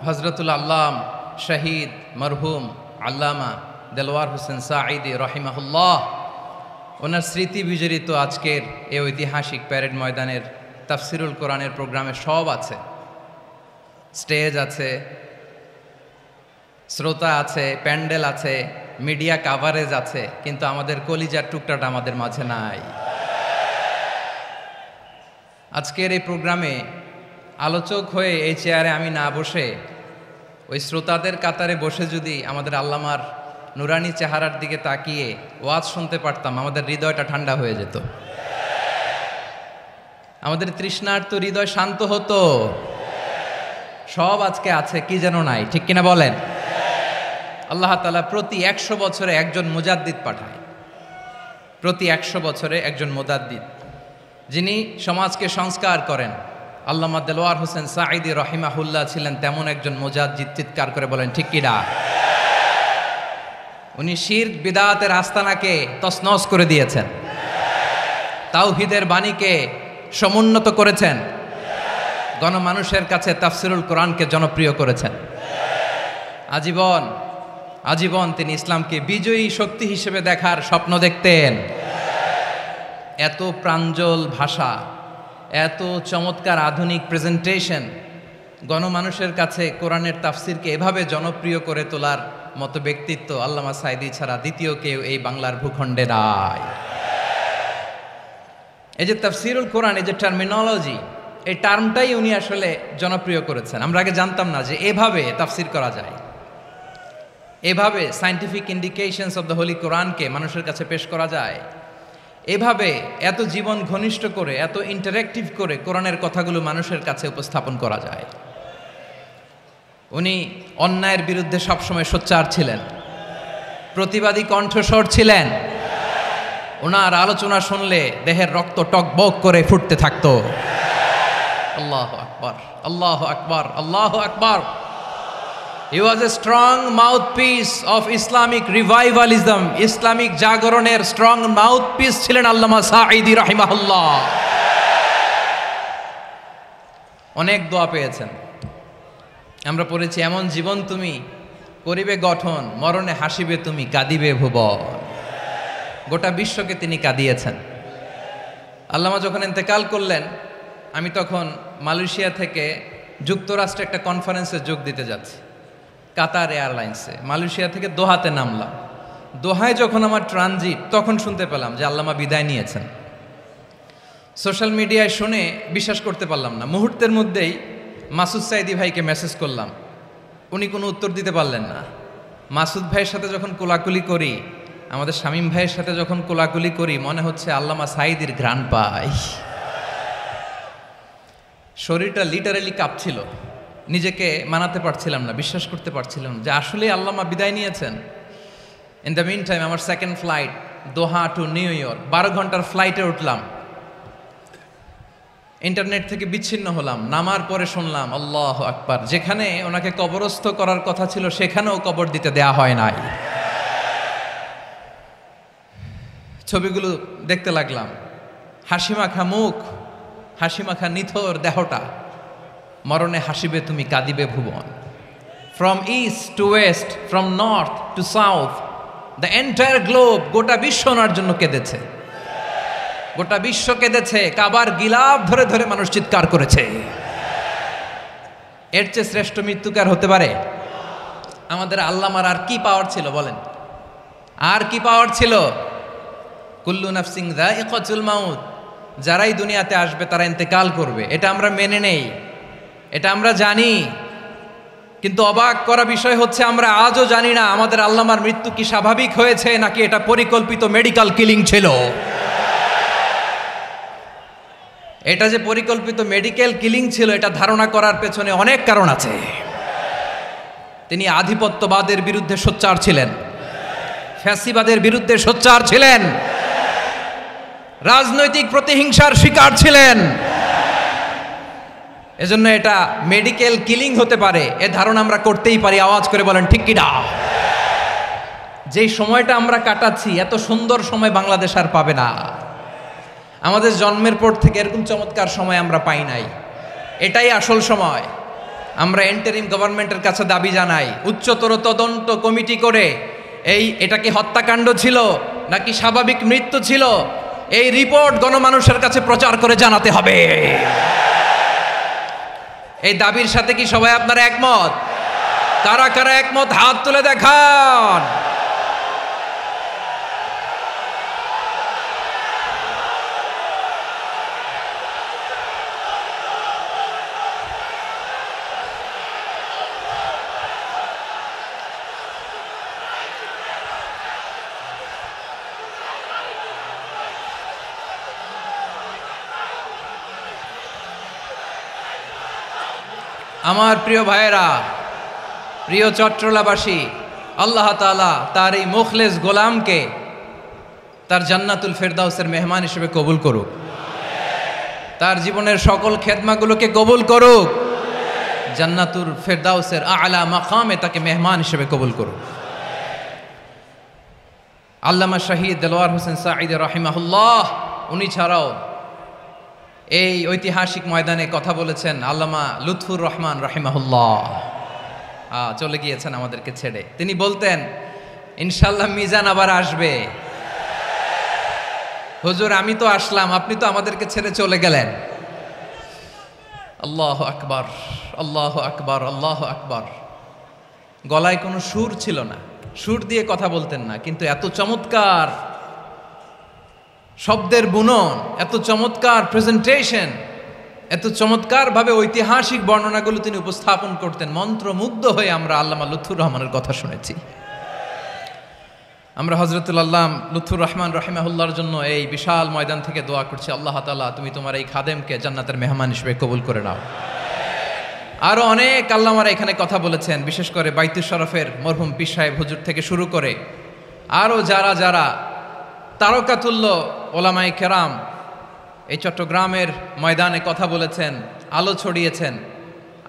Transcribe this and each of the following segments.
হযরতুল আল্লাম শহীদ মরহুম আল্লামা দেলওয়ার হোসেন সাঈদী রহিমাহুল্লাহ ওনার স্মৃতি বিজড়িত আজকের এই ঐতিহাসিক প্যারেড ময়দানের তাফসিরুল কোরআনের প্রোগ্রামে সব আছে। স্টেজ আছে, শ্রোতা আছে, প্যান্ডেল আছে, মিডিয়া কাভারেজ আছে, কিন্তু আমাদের কলিজার টুকরাটা আমাদের মাঝে নাই। আজকের এই প্রোগ্রামে আলোচক হয়ে এই চেয়ারে আমি না বসে ওই শ্রোতাদের কাতারে বসে যদি আমাদের আল্লামার নুরানি চেহারার দিকে তাকিয়ে ওয়াজ শুনতে পারতাম, আমাদের হৃদয়টা ঠান্ডা হয়ে যেত, আমাদের তৃষ্ণার্ত হৃদয় শান্ত হতো। সব আজকে আছে, কি যেন নাই, ঠিক কিনা বলেন? আল্লাহ তাআলা প্রতি 100 বছরে একজন মুজাদ্দিদ পাঠায়, প্রতি 100 বছরে একজন মুজাদ্দিদ, যিনি সমাজকে সংস্কার করেন। আল্লামা দেলওয়ার হোসেন সাঈদী রহিমাহুল্লাহ ছিলেন তেমন একজন মুজাদ্দিদ। চিৎকার করে বলেন ঠিক কিনা? উনি শিরক বিদআতের আস্তানাকে তছনছ করে দিয়েছেন, তাওহীদের বাণীকে সমুন্নত করেছেন, গণমানুষের কাছে তাফসিরুল কোরআনকে জনপ্রিয় করেছেন। আজীবন আজীবন তিনি ইসলামকে বিজয়ী শক্তি হিসেবে দেখার স্বপ্ন দেখতেন। এত প্রাঞ্জল ভাষা, এত চমৎকার আধুনিক প্রেজেন্টেশন, গণমানুষের কাছে কোরআনের তাফসিরকে এভাবে জনপ্রিয় করে তোলার মতো ব্যক্তিত্ব আল্লামা সাঈদী ছাড়া দ্বিতীয় কেউ এই বাংলার ভূখণ্ডে নাই। এই যে তাফসিরুল কোরআন, এই যে টার্মিনোলজি, এই টার্মটাই উনি আসলে জনপ্রিয় করেছেন। আমরা আগে জানতাম না যে এভাবে তাফসির করা যায়, এভাবে scientific indications of the Holi কোরআনকে মানুষের কাছে পেশ করা যায়, এভাবে এত জীবন ঘনিষ্ঠ করে, এত ইন্টারেক্টিভ করে কোরআনের কথাগুলো মানুষের কাছে উপস্থাপন করা যায়। উনি অন্যায়ের বিরুদ্ধে সবসময় সোচ্চার ছিলেন, প্রতিবাদী কণ্ঠস্বর ছিলেন। ওনার আলোচনা শুনলে দেহের রক্ত টকবক করে ফুটতে থাকতো। আল্লাহু আকবার, আল্লাহু আকবার, আল্লাহু আকবার। He was a strong mouthpiece of Islamic revivalism. Islamic জাগরণের স্ট্রং মাউথপিস ছিলেন আল্লামা সাঈদী রাহিমাহুল্লাহ। অনেক দোয়া পেয়েছেন, আমরা পড়েছি, এমন জীবন তুমি করিবে গঠন, মরণে হাসিবে তুমি, কাঁদিবে ভুবন। গোটা বিশ্বকে তিনি কাঁদিয়েছেন। আল্লামা যখন ইন্তেকাল করলেন, আমি তখন মালয়েশিয়া থেকে যুক্তরাষ্ট্রে একটা কনফারেন্সে যোগ দিতে যাচ্ছি, কাতার এয়ারলাইন্সে। মালয়েশিয়া থেকে দোহাতে নামলাম। দোহায় যখন আমার ট্রানজিট, তখন শুনতে পেলাম যে আল্লামা বিদায় নিয়েছেন। সোশ্যাল মিডিয়ায় শুনে বিশ্বাস করতে পারলাম না। মুহূর্তের মধ্যেই মাসুদ সাঈদী ভাইকে মেসেজ করলাম, উনি কোনো উত্তর দিতে পারলেন না। মাসুদ ভাইয়ের সাথে যখন কোলাকুলি করি, আমাদের শামীম ভাইয়ের সাথে যখন কোলাকুলি করি, মনে হচ্ছে আল্লামা সাঈদীর ঘ্রাণ পাই। শরীরটা লিটারালি কাঁপছিল, নিজেকে মানাতে পারছিলাম না, বিশ্বাস করতে পারছিলাম যে আসলে আল্লামা বিদায় নিয়েছেন। ইন দ্য মিন টাইম আমার সেকেন্ড ফ্লাইট দোহা টু নিউ ইয়র্ক, 12 ঘন্টার ফ্লাইটে উঠলাম। ইন্টারনেট থেকে বিচ্ছিন্ন হলাম। নামার পরে শুনলাম আল্লাহু আকবার, যেখানে ওনাকে কবরস্থ করার কথা ছিল সেখানেও কবর দিতে দেয়া হয় নাই। ছবিগুলো দেখতে লাগলাম, হাসিমাখা মুখ, হাসিমাখা নিথর দেহটা, মরণে হাসিবে তুমি, কাঁদিবে ভুবন। From east to west, from north to south, the entire globe, গোটা বিশ্ব ওনার জন্য কেঁদেছে, গোটা বিশ্ব কেঁদেছে, কাবার গিলাফ ধরে ধরে মানুষ চিৎকার করেছে। এর চেয়ে শ্রেষ্ঠ মৃত্যুকার হতে পারে? আমাদের আল্লামার আর কি পাওয়ার ছিল বলেন? আর কি পাওয়ার ছিল? কুল্লু নাফসিন যায়িকাতুল মাউত, যারাই দুনিয়াতে আসবে তারা ইন্তেকাল করবে, এটা আমরা মেনে নেই, এটা আমরা জানি। কিন্তু অবাক করা বিষয় হচ্ছে আমরা আজও জানি না আমাদের আল্লামার মৃত্যু কি স্বাভাবিক হয়েছে নাকি এটা পরিকল্পিত মেডিকেল কিলিং ছিল। এটা যে পরিকল্পিত মেডিকেল কিলিং ছিল এটা ধারণা করার পেছনে অনেক কারণ আছে। তিনি আধিপত্যবাদের বিরুদ্ধে সোচ্চার ছিলেন, ফ্যাসিবাদের বিরুদ্ধে সোচ্চার ছিলেন, রাজনৈতিক প্রতিহিংসার শিকার ছিলেন। এজন্য এটা মেডিকেল কিলিং হতে পারে এ ধারণা আমরা করতেই পারি। আওয়াজ করে বলেন ঠিক কি না? যেই সময়টা আমরা কাটাচ্ছি এত সুন্দর সময় বাংলাদেশ আর পাবে না। আমাদের জন্মের পর থেকে এরকম চমৎকার সময় আমরা পাই নাই, এটাই আসল সময়। আমরা ইন্টারিম গভর্নমেন্টের কাছে দাবি জানাই উচ্চতর তদন্ত কমিটি করে এটা কি হত্যাকাণ্ড ছিল নাকি স্বাভাবিক মৃত্যু ছিল এই রিপোর্ট গণমানুষের কাছে প্রচার করে জানাতে হবে। এই দাবির সাথে কি সবাই আপনারা একমত? কারা কারা একমত হাত তুলে দেখান। আমার প্রিয় ভাইয়েরা, প্রিয় চট্টলাবাসী, আল্লাহ তাআলা তার এই মুখলেস গোলামকে তার জান্নাতুল ফেরদাউসের মেহমান হিসেবে কবুল করুক, তার জীবনের সকল খেদমাগুলোকে কবুল করুক, জান্নাতুল ফেরদাউসের আলা মাকামে তাকে মেহমান হিসেবে কবুল করুক। আল্লামা শহীদ দেলোয়ার হোসেন সাঈদী রাহিমাহুল্লাহ, উনি ছাড়াও এই ঐতিহাসিক ময়দানে কথা বলেছেন আল্লামা লুৎফুর রহমান রাহিমাহুল্লাহ। চলে গিয়েছেন আমাদেরকে ছেড়ে। তিনি বলতেন ইনশাল্লাহ মিজান আবার আসবে। হুজুর আমি তো আসলাম, আপনি তো আমাদেরকে ছেড়ে চলে গেলেন। আল্লাহু আকবার, আল্লাহু আকবার, আল্লাহু আকবার। গলায় কোনো সুর ছিল না, সুর দিয়ে কথা বলতেন না, কিন্তু এত চমৎকার শব্দের বুনন, এত চমৎকার প্রেজেন্টেশন, এত চমৎকারভাবে ঐতিহাসিক বর্ণনাগুলো তিনি উপস্থাপন করতেন। মন্ত্রমুগ্ধ হয়ে আমরা আল্লামা লুৎফুর রহমানের কথা শুনেছি। আমরা হযরতুল আল্লামা লুৎফুর রহমান রাহিমাহুল্লাহর জন্য এই বিশাল ময়দান থেকে দোয়া করছি, আল্লাহ তাআলা তুমি তোমার এই খাদেমকে জান্নাতের মেহমান হিসেবে কবুল করে নাও। আরো অনেক আল্লামারা এখানে কথা বলেছেন, বিশেষ করে বাইতুল শরফের মরহুম পীর সাহেব হুজুর থেকে শুরু করে আরো যারা যারা তারকাতুল্য ওলামায়ে কেরাম এই চট্টগ্রামের ময়দানে কথা বলেছেন, আলো ছড়িয়েছেন।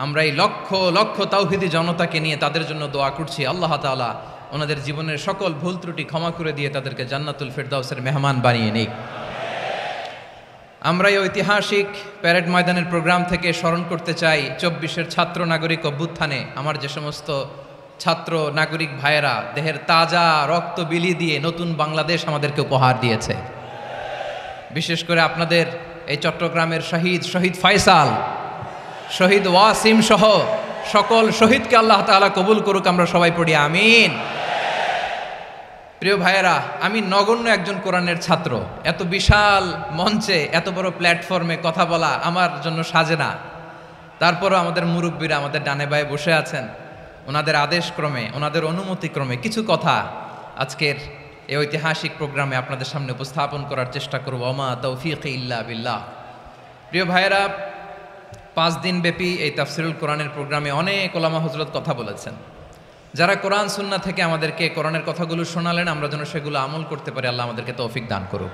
আমরা এই লক্ষ লক্ষ তাওহীদি জনতাকে নিয়ে তাদের জন্য দোয়া করছি, আল্লাহ তাআলা ওনাদের জীবনের সকল ভুল ত্রুটি ক্ষমা করে দিয়ে তাদেরকে জান্নাতুল ফেরদাউসের মেহমান বানিয়ে নিক। আমরা এই ঐতিহাসিক প্যারেড ময়দানের প্রোগ্রাম থেকে স্মরণ করতে চাই 24-এর ছাত্র নাগরিক অভ্যুত্থানে আমার যে সমস্ত ছাত্র নাগরিক ভাইয়েরা দেহের তাজা রক্ত বিলি দিয়ে নতুন বাংলাদেশ আমাদেরকে উপহার দিয়েছে। বিশেষ করে আপনাদের এই চট্টগ্রামের শহীদ ফয়সাল, শহীদ ওয়াসিম সহ সকল শহীদকে আল্লাহ তাআলা কবুল করুক। আমরা সবাই পড়ি আমিন। প্রিয় ভাইয়েরা, আমি নগণ্য একজন কোরআনের ছাত্র, এত বিশাল মঞ্চে এত বড় প্ল্যাটফর্মে কথা বলা আমার জন্য সাজে না। তারপরও আমাদের মুরব্বীরা আমাদের ডানে বায়ে বসে আছেন, ওনাদের আদেশক্রমে, ওনাদের অনুমতিক্রমে কিছু কথা আজকের এই ঐতিহাসিক প্রোগ্রামে আপনাদের সামনে উপস্থাপন করার চেষ্টা করব। ওমা তৌফিক ইল্লা বিল্লাহ। প্রিয় ভাইয়েরা, 5 দিন ব্যাপী এই তাফসিরুল কোরআনের প্রোগ্রামে অনেক ওলামা হযরত কথা বলেছেন। যারা কোরআন সুন্নাহ থেকে আমাদেরকে কোরআনের কথাগুলো শোনালেন, আমরা যেন সেগুলো আমল করতে পারি, আল্লাহ আমাদেরকে তৌফিক দান করুক।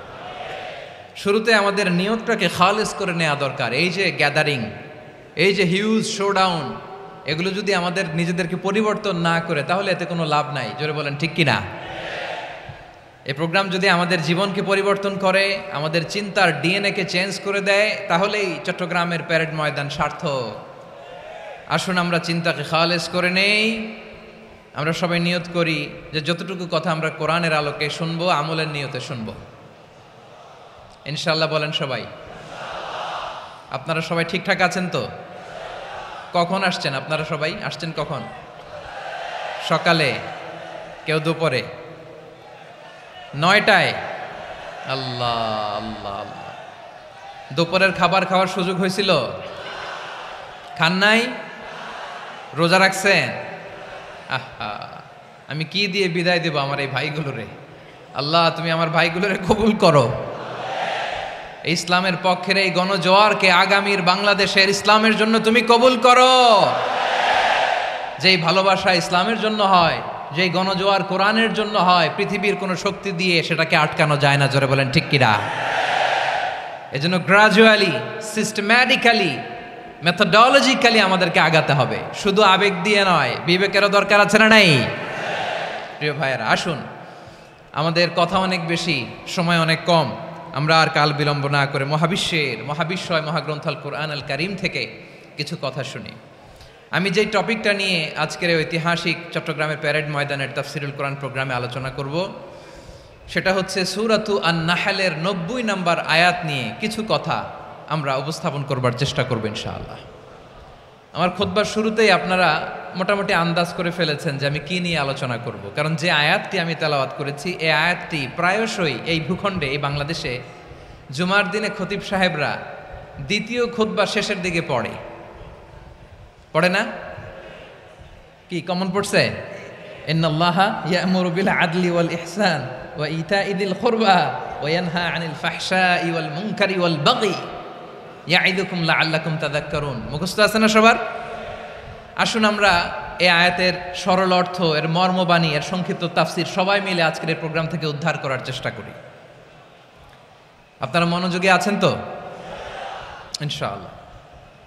শুরুতে আমাদের নিয়তটাকে খালেস করে নেওয়া দরকার। এই যে গ্যাদারিং, এই যে হিউজ শোডাউন, এগুলো যদি আমাদের নিজেদেরকে পরিবর্তন না করে তাহলে এতে কোনো লাভ নাই। জোরে বলেন ঠিক কিনা? এই প্রোগ্রাম যদি আমাদের জীবনকে পরিবর্তন করে, আমাদের চিন্তার ডিএনএ কে চেঞ্জ করে দেয়, তাহলেই চট্টগ্রামের প্যারেড ময়দান সার্থক। আসুন আমরা চিন্তাকে খালেস করে নেই। আমরা সবাই নিয়ত করি যে যতটুকু কথা আমরা কোরআনের আলোকে শুনবো, আমলের নিয়তে শুনবো ইনশাআল্লাহ। বলেন সবাই। আপনারা সবাই ঠিকঠাক আছেন তো? কখন আসছেন আপনারা? সবাই আসছেন কখন? সকালে, কেউ দুপুরে, 9টায়? আল্লাহ আল্লাহ আল্লাহ। দুপুরের খাবার খাওয়ার সুযোগ হয়েছিল? খান নাই? রোজা রাখছেন? আহা, আমি কি দিয়ে বিদায় দেব আমার এই ভাইগুলোরে? আল্লাহ তুমি আমার ভাইগুলোরে কবুল করো। ইসলামের পক্ষের এই গণজোয়ারকে আগামীর বাংলাদেশের ইসলামের জন্য তুমি কবুল করো। যেই ভালোবাসা ইসলামের জন্য হয়, যেই গণজোয়ার কোরআনের জন্য হয়, পৃথিবীর কোনো শক্তি দিয়ে সেটাকে আটকানো যায় না। জোরে বলেন ঠিক কিনা? এজন্য গ্রাজুয়ালি, সিস্টেম্যাটিক্যালি, মেথোডোলজিক্যালি আমাদেরকে আগাতে হবে, শুধু আবেগ দিয়ে নয়। বিবেকেরও দরকার আছে না নাই? প্রিয় ভাইয়েরা, আসুন, আমাদের কথা অনেক বেশি, সময় অনেক কম। আমরা আর কাল বিলম্ব না করে মহাবিশ্বয় মহাগ্রন্থ আল কোরআন আল কারীম থেকে কিছু কথা শুনি। আমি যেই টপিকটা নিয়ে আজকের ঐতিহাসিক চট্টগ্রামের প্যারেড ময়দানের তাফসিরুল কোরআন প্রোগ্রামে আলোচনা করব, সেটা হচ্ছে সূরাতু আন-নাহলের 90 নম্বর আয়াত নিয়ে কিছু কথা আমরা উপস্থাপন করবার চেষ্টা করব ইনশাআল্লাহ। আমার খুতবার শুরুতেই আপনারা মোটামুটি আন্দাজ করে ফেলেছেন যে আমি কি নিয়ে আলোচনা করব, কারণ যে আয়াতটি আমি তেলাওয়াত করেছি এই আয়াতটি প্রায়শই এই ভূখণ্ডে, এই বাংলাদেশে জুমার দিনে খতিব সাহেবরা দ্বিতীয় খুতবা শেষের দিকে পড়ে না? কি কমন পড়ছে? ইন্নাল্লাহা ইয়া'মুরু বিল আদলি ওয়াল ইহসান ওয়া ইতা'i যিল কুরবা ওয়া ইয়ানহা আনিল ফাহশাই ওয়াল মুনকারি ওয়াল বাগি ইয়া'iদুকুম লাআল্লাকুম তাযাক্কারুন। মুখস্থ আছে না সবার? আসুন আমরা এই আয়াতের সরল অর্থ, এর মর্মবাণী, এর সংক্ষিপ্ত তাফসীর সবাই মিলে আজকের এই প্রোগ্রাম থেকে উদ্ধার করার চেষ্টা করি। আপনারা মনোযোগী আছেন তো? ইনশাআল্লাহ।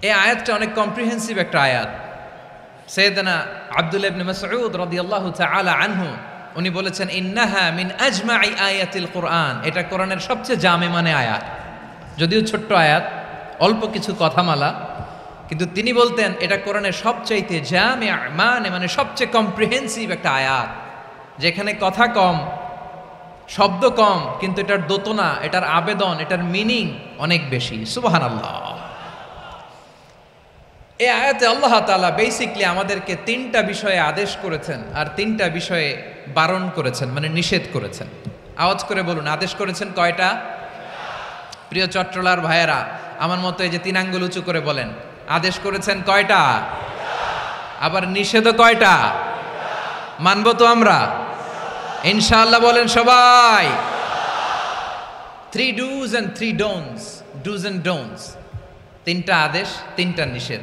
এই আয়াতটা অনেক কম্প্রিহেন্সিভ একটা আয়াত। সাইয়েদনা আব্দুল্লাহ ইবনে মাসউদ রাদিয়াল্লাহু তাআলা আনহু উনি বলেছেন, ইন্নাহা মিন আজমাই আয়াতিল কুরআন। এটা কোরআনের সবচেয়ে জামে মানে আয়াত। যদিও ছোট্ট আয়াত, অল্প কিছু কথামালা, কিন্তু তিনি বলতেন এটা কোরআনের সবচাইতে জামে মানে সবচেয়ে কম্প্রিহেন্সিভ একটা আয়াত, যেখানে কথা কম, শব্দ কম, কিন্তু এটার দোতনা, এটার আবেদন, এটার মিনিং অনেক বেশি। সুবহানাল্লাহ। এই আয়াতে আল্লাহ তাআলা বেসিকলি আমাদেরকে 3টা বিষয়ে আদেশ করেছেন আর 3টা বিষয়ে বারণ করেছেন, মানে নিষেধ করেছেন। আওয়াজ করে বলুন, আদেশ করেছেন কয়টা? প্রিয় চট্টলার ভাইয়েরা, আমার মতো এই যে 3 আঙ্গুল উঁচু করে বলেন, আদেশ করেছেন কয়টা? আবার নিষেধও কয়টা? মানবো তো আমরা ইনশাআল্লাহ? বলেন সবাই। 3 do's and 3 don'ts, do's and don'ts। 3টা আদেশ, 3টা নিষেধ।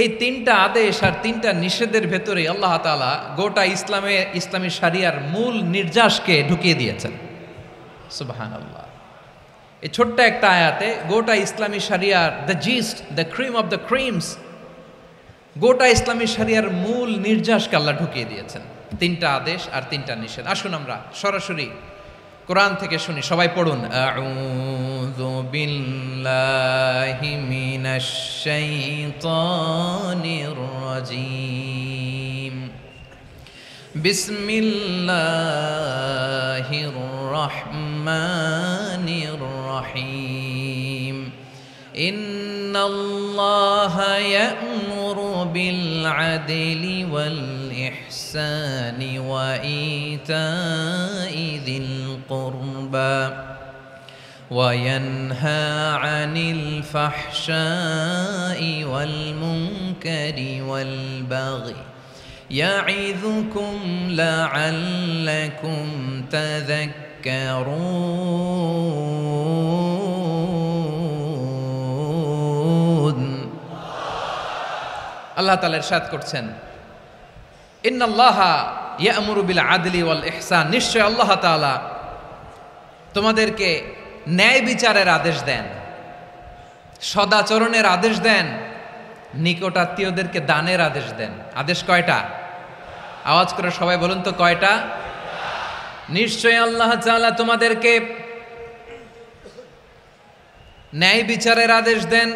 এই 3টা আদেশ আর 3টা নিষেধের ভেতরে আল্লাহ তাআলা গোটা ইসলামী শরিয়ার মূল নির্যাসকে ঢুকিয়ে দিয়েছেন। সুবহানাল্লাহ। এই ছোট্ট একটা আয়াতে গোটা ইসলামী শরিয়ার, the gist, the cream of the creams, গোটা ইসলামী শরিয়ার মূল নির্যাসকে আল্লাহ ঢুকিয়ে দিয়েছেন। 3টা আদেশ আর 3টা নিষেধ। আসুন আমরা সরাসরি কোরআন থেকে শুনি, সবাই পড়ুন। আউযু বিল্লাহি মিনাশ শাইতানির রাজীম। বিসমিল্লাহির রহমানির রহিম। ইন্নাল্লাহা ইয়া'মুরু বিল আদলি ওয়াল ইহসানি ওয়া ইতা'i যিল কুরবা ওয়া ইয়ানহা আনিল ফাহশাই ওয়াল মুনকারি ওয়াল বাগি ইয়া'ইযুকুম লা'আল্লাকুম তাযাক্কারুন। আল্লাহ তাআলা ইরশাদ করছেন, ইন্নাল্লাহা ইয়া'মুরু বিল আদলি ওয়াল ইহসান। নিশ্চয় আল্লাহ তাআলা তোমাদেরকে ন্যায় বিচারের আদেশ দেন, সদাচরণের আদেশ দেন, নিকটাত্মীয়দেরকে দানের আদেশ দেন। আদেশ কয়টা? আওয়াজ করে সবাই বলুন তো কয়টা? নিশ্চয় আল্লাহ তাআলা তোমাদেরকে ন্যায় বিচারের আদেশ দেন,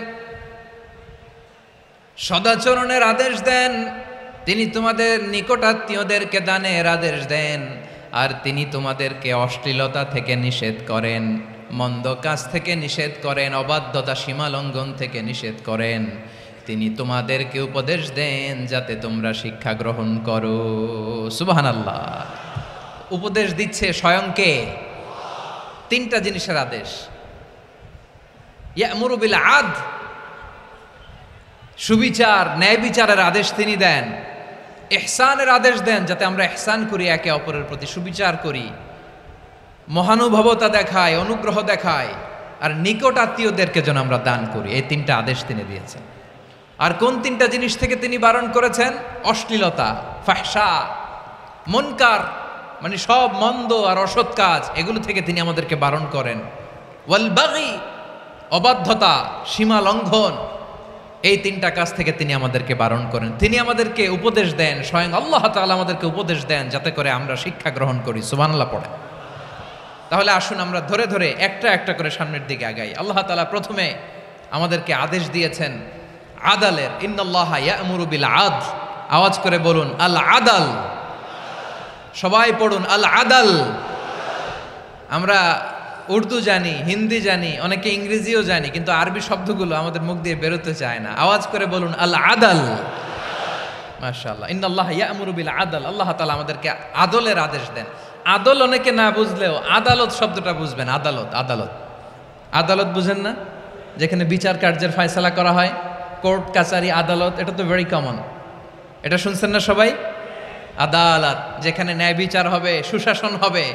সদাচরণের আদেশ দেন, তিনি তোমাদের নিকটাত্মীয়দেরকে দানের আদেশ দেন, আর তিনি তোমাদেরকে অশ্লীলতা থেকে নিষেধ করেন, মন্দ কাজ থেকে নিষেধ করেন, অবাধ্যতা সীমালঙ্ঘন থেকে নিষেধ করেন। তিনি তোমাদেরকে উপদেশ দেন যাতে তোমরা শিক্ষা গ্রহণ করো। সুবহানাল্লাহ। উপদেশ দিচ্ছে স্বয়ংকে। তিনটা জিনিসের আদেশ। ইয়ামুরু বিল আদল, সুবিচার ন্যায় বিচারের আদেশ তিনি দেন। ইহসানের আদেশ দেন যাতে আমরা ইহসান করি, একে অপরের প্রতি সুবিচার করি, মহানুভবতা দেখায়, অনুগ্রহ দেখায়, আর নিকট আত্মীয়দেরকে যেন আমরা দান করি। এই তিনটা আদেশ তিনি দিয়েছেন। আর কোন তিনটা জিনিস থেকে তিনি বারণ করেছেন? অশ্লীলতা, ফাহশা, মুনকার, মানে সব মন্দ আর অসৎ কাজ, এগুলো থেকে তিনি আমাদেরকে বারণ করেন। ওয়াল বাগি, অবাধ্যতা, সীমা লঙ্ঘন, এই তিনটা কাজ থেকে তিনি আমাদেরকে বারণ করেন। তিনি আমাদেরকে উপদেশ দেন, স্বয়ং আল্লাহ তাআলা আমাদেরকে উপদেশ দেন যাতে করে আমরা শিক্ষা গ্রহণ করি। সুবহানাল্লাহ পড়ে। তাহলে আসুন আমরা ধরে ধরে একটা একটা করে সামনের দিকে আগাই। আল্লাহ তাআলা প্রথমে আমাদেরকে আদেশ দিয়েছেন আদালের। ইন্নাল্লাহা ইয়া'মুরু বিল আদল। আওয়াজ করে বলুন আল আদাল। সবাই পড়ুন আল আদাল। আমরা উর্দু জানি, হিন্দি জানি, অনেকে ইংরেজিও জানি, কিন্তু আরবি শব্দগুলো আমাদের মুখ দিয়ে বেরোতে চায় না। আওয়াজ করে বলুন আল আদাল। মাশাআল্লাহ। ইন্নাল্লাহা ইয়া'মুরু বিল আদল। আল্লাহ তাআলা আমাদেরকে আদলের আদেশ দেন। আদল অনেকে না বুঝলেও আদালত শব্দটা বুঝবেন। আদালত, আদালত, আদালত বুঝেন না? যেখানে বিচার কার্যের ফয়সালা করা হয়, কোর্ট কাচারি আদালত, এটা তো ভেরি কমন। এটা শুনছেন না সবাই? আদালত, যেখানে ন্যায় বিচার হবে, সুশাসন হবে।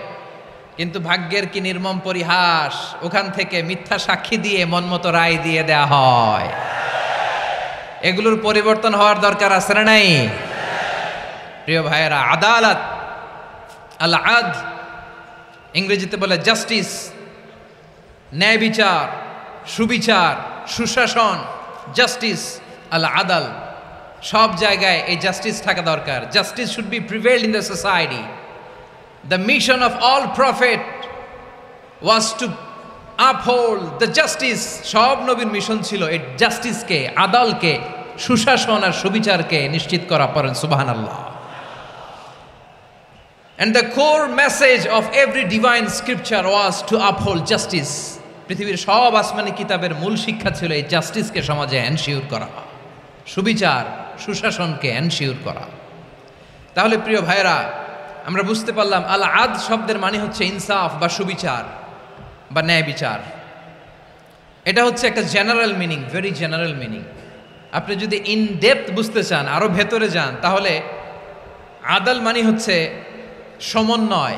কিন্তু ভাগ্যের কি নির্মম পরিহাস, ওখান থেকে মিথ্যা সাক্ষী দিয়ে মনমতো রায় দিয়ে দেয়া হয়। এগুলোর পরিবর্তন হওয়ার দরকার আছে না নাই? প্রিয় ভাইয়েরা, আদালত, আল আদল, ইংরেজিতে বলে জাস্টিস, ন্যায় বিচার, সুবিচার, সুশাসন, জাস্টিস, আল আদাল, সব জায়গায় এই জাস্টিস থাকা দরকার। Justice should be prevailed in the society. The mission of all prophet was to uphold the justice. সব নবীর মিশন ছিল এই জাস্টিসকে, আদালকে, সুশাসন আর সুবিচারকে নিশ্চিত করা। পড়েন সুবহানাল্লাহ। And the core message of every divine scripture was to uphold justice. পৃথিবীর সব আসমানি কিতাবের মূল শিক্ষা ছিল এই জাস্টিসকে সমাজে এনশিওর করা, সুবিচার, সুশাসনকে এনশিওর করা। তাহলে প্রিয় ভাইরা, আমরা বুঝতে পারলাম আল আদ শব্দের মানে হচ্ছে ইনসাফ বা সুবিচার বা ন্যায় বিচার। এটা হচ্ছে একটা general meaning, very general meaning. আপনি যদি ইন ডেপথ বুঝতে চান, আরো ভেতরে যান, তাহলে আদাল মানে হচ্ছে সমন্বয়,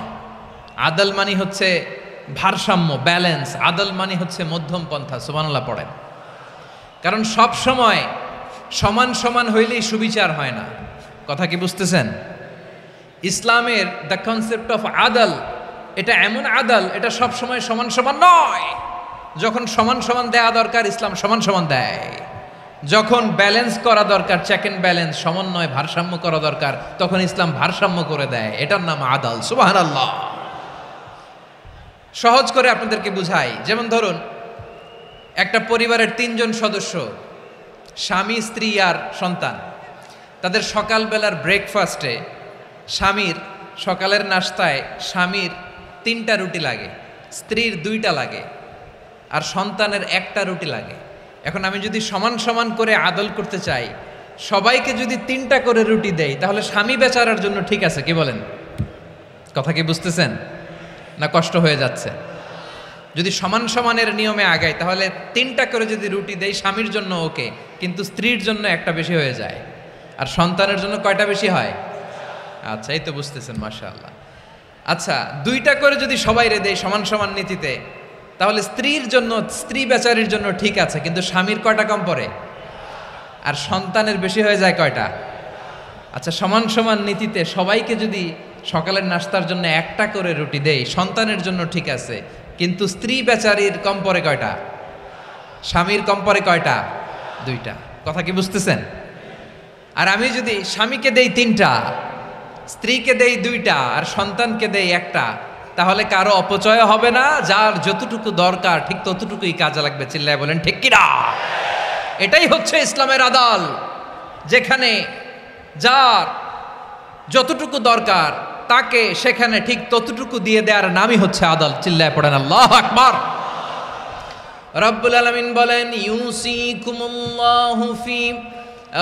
আদাল মানে হচ্ছে ভারসাম্য, ব্যালেন্স। আদাল মানে হচ্ছে মধ্যম পন্থা। সুবহানাল্লাহ পড়েন। কারণ সব সময় সমান সমান হইলেই সুবিচার হয় না। কথা কি বুঝতেছেন? ইসলামের দ্য কনসেপ্ট অফ আদাল, এটা এমন আদাল, এটা সব সময় সমান সমান নয়। যখন সমান সমান দেয়া দরকার, ইসলাম সমান সমান দেয়। যখন ব্যালেন্স করা দরকার, চেক এন্ড ব্যালেন্স, সমন্বয়, ভারসাম্য করা দরকার, তখন ইসলাম ভারসাম্য করে দেয়। এটার নাম আদাল। সুবহানাল্লাহ। সহজ করে আপনাদেরকে বুঝাই। যেমন ধরুন, একটা পরিবারের 3 জন সদস্য, স্বামী, স্ত্রী আর সন্তান। তাদের সকালবেলার ব্রেকফাস্টে, স্বামীর সকালের নাস্তায় স্বামীর 3টা রুটি লাগে, স্ত্রীর 2টা লাগে, আর সন্তানের 1টা রুটি লাগে। এখন আমি যদি সমান সমান করে আদল করতে চাই, সবাইকে যদি 3টা করে রুটি দেই, তাহলে স্বামী বেচারার জন্য ঠিক আছে? কি বলেন? কথা কি বুঝতেছেন না কষ্ট হয়ে যাচ্ছে? যদি সমান সমানের নিয়মে আগাই, তাহলে 3টা করে যদি রুটি দেই, স্বামীর জন্য ওকে, কিন্তু স্ত্রীর জন্য 1টা বেশি হয়ে যায়। আর সন্তানের জন্য কয়টা বেশি হয়? আচ্ছা, এই তো বুঝতেছেন, মাশাআল্লাহ। আচ্ছা, 2টা করে যদি সবাই দেয় সমান সমান নীতিতে, তাহলে স্ত্রীর জন্য, স্ত্রী বেচারির জন্য ঠিক আছে, কিন্তু স্বামীর কয়টা কম পড়ে? আর সন্তানের বেশি হয়ে যায় কয়টা? আচ্ছা, সমান সমান নীতিতে সবাইকে যদি সকালের নাস্তার জন্য 1টা করে রুটি দেই, সন্তানের জন্য ঠিক আছে, কিন্তু স্ত্রী বেচারির কম পড়ে কয়টা? স্বামীর কম পড়ে কয়টা? 2টা। কথা কি বুঝতেছেন? আর আমি যদি স্বামীকে দেই 3টা, স্ত্রীকে দেই 2টা, আর সন্তানকে দেই 1টা, তাহলে কারো অপচয় হবে না। যার যতটুকু দরকার ঠিক ততটুকুই কাজে লাগবে। চিল্লায় বলেন ঠিক কিনা? এটাই হচ্ছে ইসলামের আদাল। যেখানে যার যতটুকু দরকার তাকে সেখানে ঠিক ততটুকু দিয়ে দেওয়ার নামই হচ্ছে আদল। চিল্লায় পড়েন আল্লাহু আকবার। রব্বুল আলামিন বলেন, ইউসিকুমুল্লাহু ফি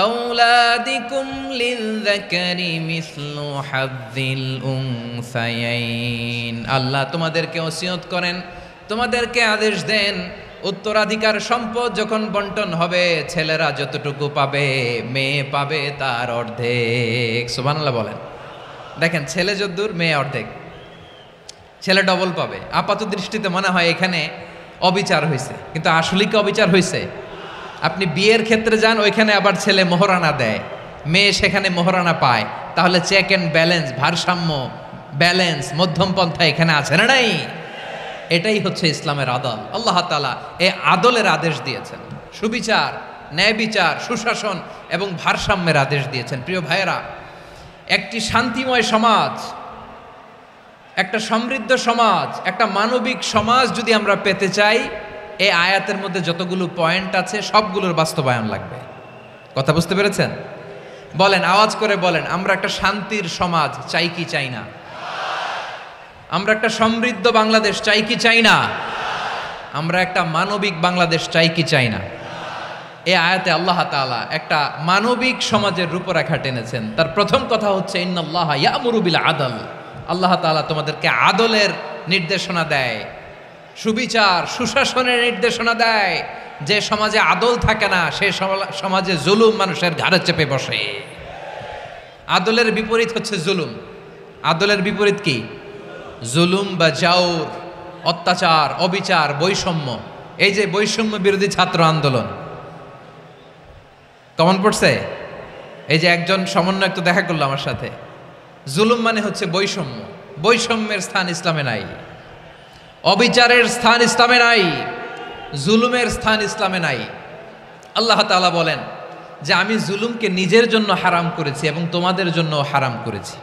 আওলাদিকুম লিযযাকারি মিসলু হাযযিল উনসায়াইন। আল্লাহ তোমাদেরকে ওসিয়ত করেন, তোমাদেরকে আদেশ দেন, উত্তরাধিকার সম্পদ যখন বন্টন হবে ছেলেরা যতটুকু পাবে মেয়ে পাবে তার অর্ধেক। সুবহানাল্লাহ বলেন। দেখেন, ছেলে যদ্দূর মেয়ে অর্ধেক, ছেলে ডবল পাবে। আপাত দৃষ্টিতে মনে হয় এখানে অবিচার হয়েছে, কিন্তু আসলে কি অবিচার হয়েছে? আপনি বিয়ের ক্ষেত্রে যান, ওইখানে আবার ছেলে মোহরানা দেয়, মেয়ে সেখানে মোহরানা পায়। তাহলে চেক অ্যান্ড ব্যালেন্স, ভারসাম্য, ব্যালেন্স, মধ্যম পন্থা এখানে আছে না নাই? এটাই হচ্ছে ইসলামের আদল। আল্লাহ তাআলা এই আদলের আদেশ দিয়েছেন, সুবিচার, ন্যায় বিচার, সুশাসন এবং ভারসাম্যের আদেশ দিয়েছেন। প্রিয় ভাইয়েরা, একটি শান্তিময় সমাজ, একটা সমৃদ্ধ সমাজ, একটা মানবিক সমাজ যদি আমরা পেতে চাই, এই আয়াতের মধ্যে যতগুলো পয়েন্ট আছে সবগুলোর বাস্তবায়ন লাগবে। কথা বুঝতে পেরেছেন? বলেন, আওয়াজ করে বলেন, আমরা একটা শান্তির সমাজ চাই কি চাই না? আমরা একটা সমৃদ্ধ বাংলাদেশ চাই কি চাই না? আমরা একটা মানবিক বাংলাদেশ চাই কি চাই না? এই আয়াতে আল্লাহ তাআলা একটা মানবিক সমাজের রূপরেখা টেনেছেন। তার প্রথম কথা হচ্ছে, ইন্নাল্লাহা ইয়ামুরু বিল আদল। আল্লাহ তাআলা তোমাদেরকে আদলের নির্দেশনা দেয়, সুবিচার, সুশাসনের নির্দেশনা দেয়। যে সমাজে আদল থাকে না সে সমাজে জুলুম মানুষের ঘাড়ে চেপে বসে। আদলের বিপরীত হচ্ছে জুলুম। আদলের বিপরীত কি? জুলুম বা জাওর, অত্যাচার, অবিচার, বৈষম্য। এই যে বৈষম্য বিরোধী ছাত্র আন্দোলন কমন পড়ছে? এই যে একজন সমন্বয়ক তো দেখা করলো আমার সাথে। জুলুম মানে হচ্ছে বৈষম্য। বৈষম্যের স্থান ইসলামে নাই, অবিচারের স্থান ইসলামে নাই, জুলুমের স্থান ইসলামে নাই। আল্লাহ তাআলা বলেন যে আমি জুলুমকে নিজের জন্য হারাম করেছি এবং তোমাদের জন্য হারাম করেছি।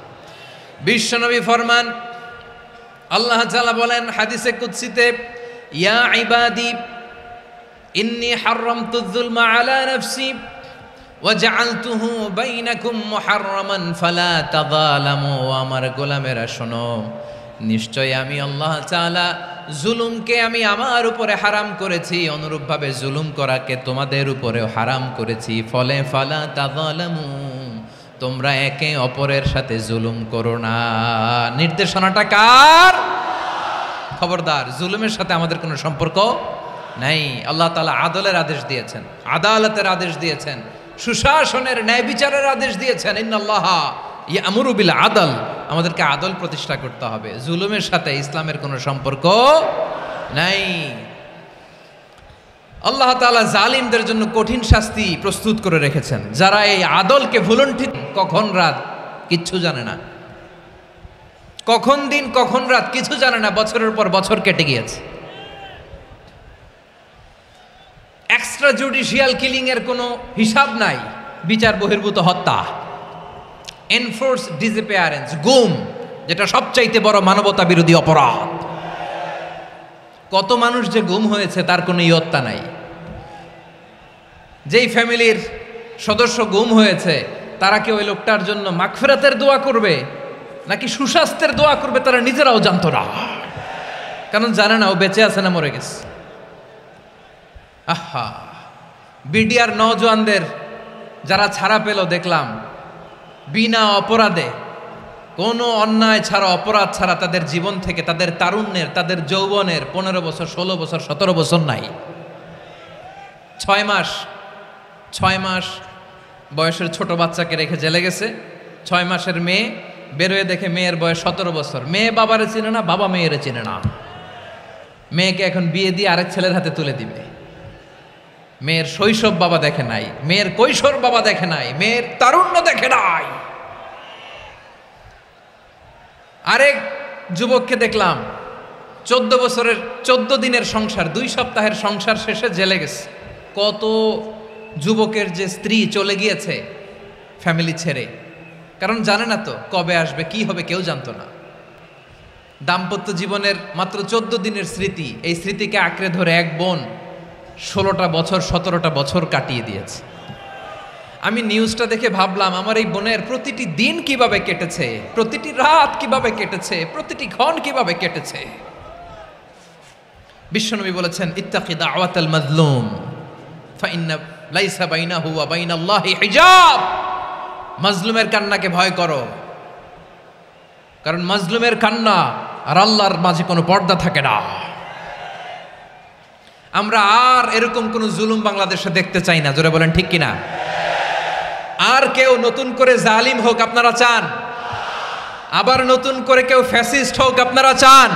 বিশ্বনবী ফরমান, আল্লাহ তাআলা বলেন হাদিসে কুদসিতে, ইয়া ইবাদি ইন্নী হারামতু যুলমা আলা নাফসি ওয়া জাআলতুহু বাইনাকুম মুহাররামান ফালা তাযালামু। আমার গোলামেরা শোনো, নিশ্চয় আমি আল্লাহ তাআলা জুলুমকে আমি আমার উপরে হারাম করেছি, অনুরূপভাবে জুলুম করাকে তোমাদের উপরেও হারাম করেছি। ফলে ফালা তাযালামু, তোমরা একে অপরের সাথে জুলুম করো না। নির্দেশনাটা কার? খবরদার, জুলুমের সাথে আমাদের কোনো সম্পর্ক নাই। আল্লাহ তাআলা আদলের আদেশ দিয়েছেন, আদালতের আদেশ দিয়েছেন, সুশাসনের, ন্যায় বিচারের আদেশ দিয়েছেন। ইন্নাল্লাহা ইয়ামুরু বিল আদল। আমাদেরকে আদল প্রতিষ্ঠা করতে হবে। জুলুমের সাথে ইসলামের কোনো সম্পর্ক নাই। আল্লাহ তাআলা জালিমদের জন্য কঠিন শাস্তি প্রস্তুত করে রেখেছেন। যারা এই আদলকে ভুলুণ্ঠিত, কখন রাত কিচ্ছু জানে না, কখন দিন কখন রাত কিছু জানে না, বছরের পর বছর কেটে গিয়েছে। এক্সট্রা জুডিশিয়াল কিলিং এর কোনো হিসাব নাই, বিচার বহির্ভূত হত্যা, এনফোর্স ডিসঅ্যাপিয়ারেন্স, গুম, যেটা সবচাইতে বড় মানবতা বিরোধী অপরাধ। কত মানুষ যে গুম হয়েছে তার কোনো ইয়ত্তা নাই। যেই ফ্যামিলির সদস্য গুম হয়েছে তারা কি ওই লোকটার জন্য মাগফিরাতের দোয়া করবে নাকি সুস্বাস্থ্যের দোয়া করবে তারা নিজেরাও জানতো না, কারণ জানে না ও বেঁচে আছে না মরে গেছে। আহা, বিডিআর নওজোয়ানদের যারা ছাড়া পেল দেখলাম, বিনা অপরাধে, কোনো অন্যায় ছাড়া, অপরাধ ছাড়া তাদের জীবন থেকে, তাদের তারুণ্যের, তাদের যৌবনের 15 বছর, 16 বছর, 17 বছর নাই, 6 মাস বয়সের ছোট বাচ্চাকে রেখে জেলে গেছে। 6 মাসের মেয়ে বেরোয় দেখে মেয়ের বয়স 17 বছর। মেয়ে বাবারে চিনে না, বাবা মেয়েরে চিনে না। মেয়েকে এখন বিয়ে দিয়ে আরেক ছেলের হাতে তুলে দিবে। মেয়ের শৈশব বাবা দেখে নাই, মেয়ের কৈশোর বাবা দেখে নাই, মেয়ের তারুণ্য দেখে নাই। আরেক যুবককে দেখলাম 14 বছরের 14 দিনের সংসার, 2 সপ্তাহের সংসার শেষে জেলে গেছে। কত যুবকের যে স্ত্রী চলে গিয়েছে ফ্যামিলি ছেড়ে, কারণ জানে না তো কবে আসবে, কি হবে, কেউ জানতো না। দাম্পত্য জীবনের মাত্র 14 দিনের স্মৃতি, এই স্মৃতিকে আঁকড়ে ধরে এক বোন 16টা বছর 17টা বছর কাটিয়ে দিয়েছে। আমি নিউজটা দেখে ভাবলাম আমার এই বোনের প্রতিটি দিন কিভাবে কেটেছে, প্রতিটি রাত কিভাবে কেটেছে, প্রতিটি ক্ষণ কিভাবে কেটেছে। বিশ্বনবী বলেছেন, ইত্তাকি দাওয়াতাল মাজলুম ফাইন্না লাইসা বাইনাহু ওয়া বাইনাল্লাহি হিজাব। মাজলুমের কান্নাকে ভয় করো, কারণ মাজলুমের কান্না আর আল্লাহর মাঝে কোনো পর্দা থাকে না। আমরা আর এরকম কোন জুলুম বাংলাদেশে দেখতে চাই না, জোরে বলেন ঠিক কিনা? আর কেউ নতুন করে জালিম হোক আপনারা চান? আবার নতুন করে কেউ ফ্যাসিস্ট হোক আপনারা চান?